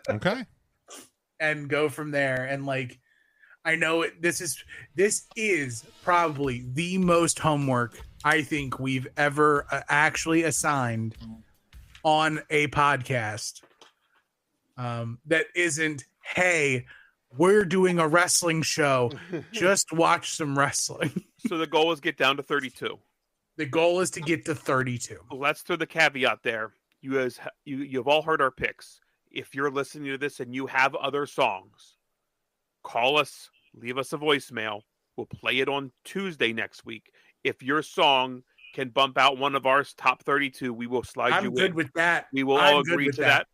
Speaker 4: Okay.
Speaker 6: And go from there. And like, I know this is probably the most homework I think we've ever actually assigned on a podcast. That isn't, hey, we're doing a wrestling show. Just watch some wrestling.
Speaker 5: So the goal is get down to 32.
Speaker 6: The goal is to get to 32.
Speaker 5: Let's throw the caveat there. You guys, you've all heard our picks. If you're listening to this and you have other songs, call us, leave us a voicemail. We'll play it on Tuesday next week. If your song can bump out one of our top 32, we will slide you in.
Speaker 6: I'm good with that.
Speaker 5: We will all agree to that.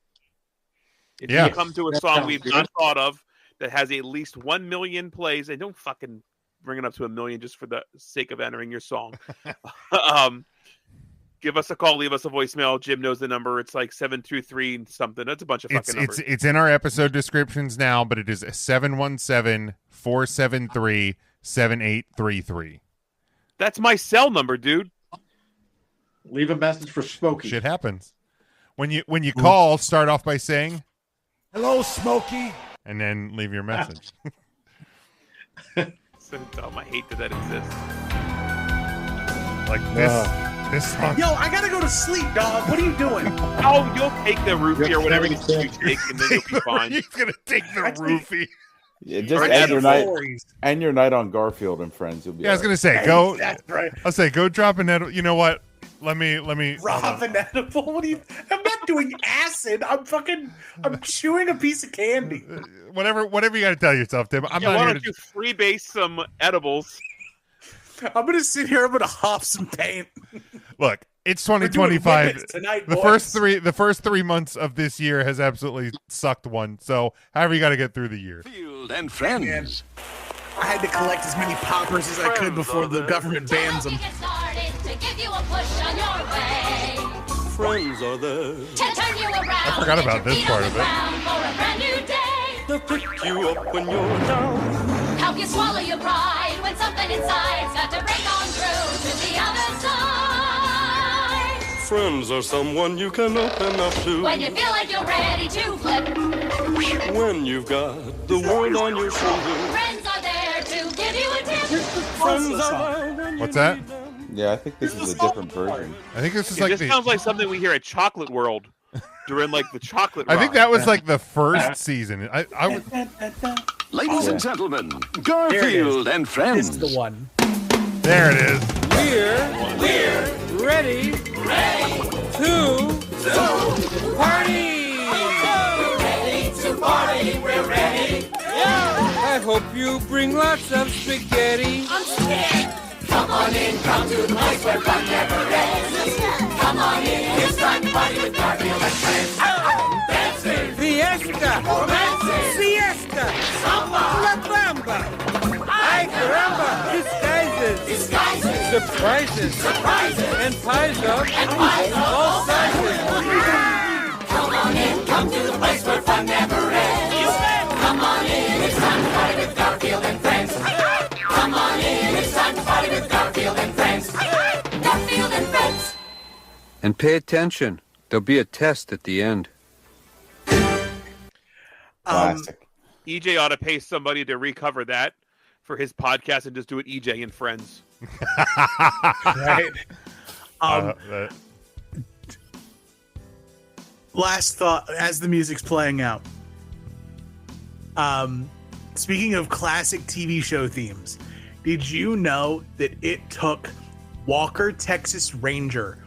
Speaker 5: If
Speaker 4: Yeah.
Speaker 5: you come to a song we've not thought of that has at least 1 million plays, and don't fucking bring it up to 1 million just for the sake of entering your song. Give us a call, leave us a voicemail. Jim knows the number. It's like 723 something. That's a bunch of fucking numbers.
Speaker 4: It's in our episode descriptions now, but it is 717-473-7833.
Speaker 5: That's my cell number, dude.
Speaker 2: Leave a message for Smokey.
Speaker 4: Shit happens. When you call, start off by saying,
Speaker 8: "Hello, Smokey,"
Speaker 4: and then leave your message.
Speaker 5: So dumb. I hate that exists.
Speaker 4: Like this song.
Speaker 6: Yo, I gotta go to sleep, dog. What are you doing?
Speaker 5: Oh, you'll take the roofie or whatever you take, and then you'll be fine.
Speaker 4: He's gonna take the roofie.
Speaker 3: Yeah, just
Speaker 5: Or
Speaker 3: end your night.
Speaker 6: Stories.
Speaker 3: End your night on Garfield and Friends. You'll be.
Speaker 4: Yeah, I was
Speaker 3: all right.
Speaker 4: gonna say go.
Speaker 6: That's right.
Speaker 4: I'll say go drop an edible. You know what? Let me.
Speaker 6: Rob an edible? What are you? I'm not doing acid. I'm chewing a piece of candy.
Speaker 4: Whatever you got to tell yourself, Tim. I'm
Speaker 5: Yeah,
Speaker 4: not
Speaker 5: why
Speaker 4: here
Speaker 5: don't
Speaker 4: to.
Speaker 5: you freebase some edibles?
Speaker 6: I'm gonna sit here. I'm gonna huff some paint.
Speaker 4: Look, it's
Speaker 6: We're doing
Speaker 4: 2025.
Speaker 6: whippets tonight,
Speaker 4: The
Speaker 6: boys.
Speaker 4: first 3 months of this year has absolutely sucked one. So, however you got to get through the year.
Speaker 8: Field and Friends.
Speaker 6: I had to collect as many poppers as I could before the government bans them.
Speaker 9: Get started to give you a push on your way.
Speaker 8: Friends are there
Speaker 9: To turn you around.
Speaker 4: I forgot about this part of it.
Speaker 9: For a brand new day.
Speaker 8: to pick you up when you're down.
Speaker 9: Help you swallow your pride when something inside's got to break on through to the other side.
Speaker 8: Friends are someone you can open up to
Speaker 9: When you feel like you're ready to flip,
Speaker 8: when you've got the world on your shoulders.
Speaker 9: friends are there to give you a tip.
Speaker 8: Friends are there when
Speaker 4: What's
Speaker 8: you
Speaker 4: that?
Speaker 8: need them.
Speaker 3: Yeah, I think this is a different version.
Speaker 4: I think this is like
Speaker 5: This sounds like something we hear at Chocolate World during like the chocolate.
Speaker 4: I think
Speaker 5: Rock.
Speaker 4: that was like the first season. I would.
Speaker 8: Ladies and gentlemen, Garfield and
Speaker 6: This
Speaker 8: Friends.
Speaker 6: is the one.
Speaker 4: There it is.
Speaker 10: We're ready to party. We're ready. I hope you bring lots of spaghetti.
Speaker 7: Come on in, come to the place where fun never ends. Come on in, it's time to party with Garfield and friends. Dancing,
Speaker 10: Fiesta,
Speaker 7: romancing,
Speaker 10: siesta,
Speaker 7: samba,
Speaker 10: la bamba. Ay caramba, disguises, surprises, and pies up all sizes.
Speaker 7: Come on in, come to the place where fun never ends. Come on in, it's time to party with Garfield and friends. Come on in, it's time to party with Garfield and friends. Garfield and friends.
Speaker 11: And pay attention. There'll be a test at the end.
Speaker 3: Classic.
Speaker 5: EJ ought to pay somebody to recover that for his podcast and just do it EJ and Friends.
Speaker 6: Right.
Speaker 4: That-
Speaker 6: Last thought as the music's playing out. Speaking of classic TV show themes, did you know that it took Walker, Texas Ranger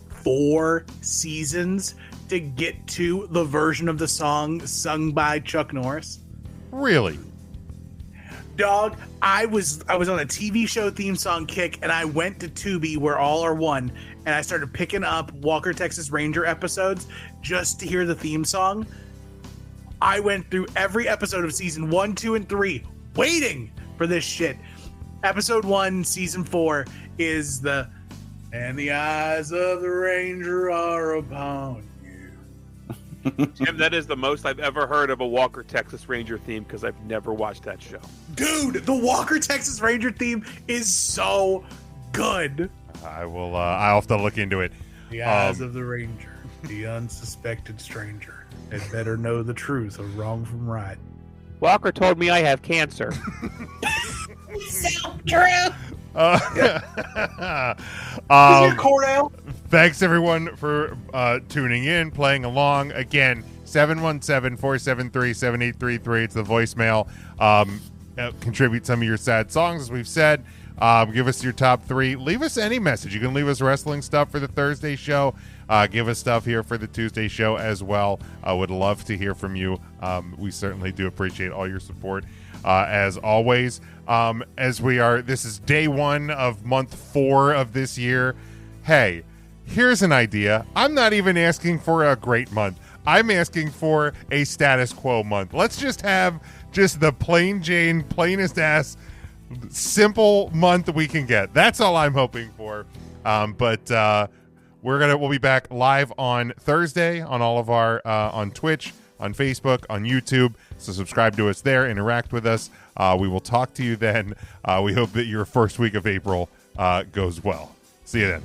Speaker 6: 4 seasons to get to the version of the song sung by Chuck Norris?
Speaker 4: really?
Speaker 6: Dog, I was on a TV show theme song kick, and I went to Tubi where all are one, and I started picking up Walker, Texas Ranger episodes just to hear the theme song. I went through every episode of season 1, 2, and 3 waiting for this shit. Episode 1, season 4 is and the eyes of the ranger are upon you.
Speaker 5: Tim, that is the most I've ever heard of a Walker Texas Ranger theme because I've never watched that show.
Speaker 6: Dude, the Walker Texas Ranger theme is so good.
Speaker 4: I'll have to look into it.
Speaker 6: The eyes of the Ranger, the unsuspected stranger, had better know the truth of wrong from right.
Speaker 5: Walker told me I have cancer.
Speaker 6: So true. Cordell?
Speaker 4: Thanks everyone for tuning in, playing along. Again, 717-473-7833. It's the voicemail. Contribute some of your sad songs, as we've said. Give us your top 3. Leave us any message. You can leave us wrestling stuff for the Thursday show. Give us stuff here for the Tuesday show as well. I would love to hear from you. We certainly do appreciate all your support as always. This is day 1 of month 4 of this year. Hey, here's an idea. I'm not even asking for a great month. I'm asking for a status quo month. Let's just have the plain Jane, plainest ass, simple month we can get. That's all I'm hoping for. We'll be back live on Thursday on all of our on Twitch, on Facebook, on YouTube. So subscribe to us there, interact with us. We will talk to you then. We hope that your first week of April goes well. See you then.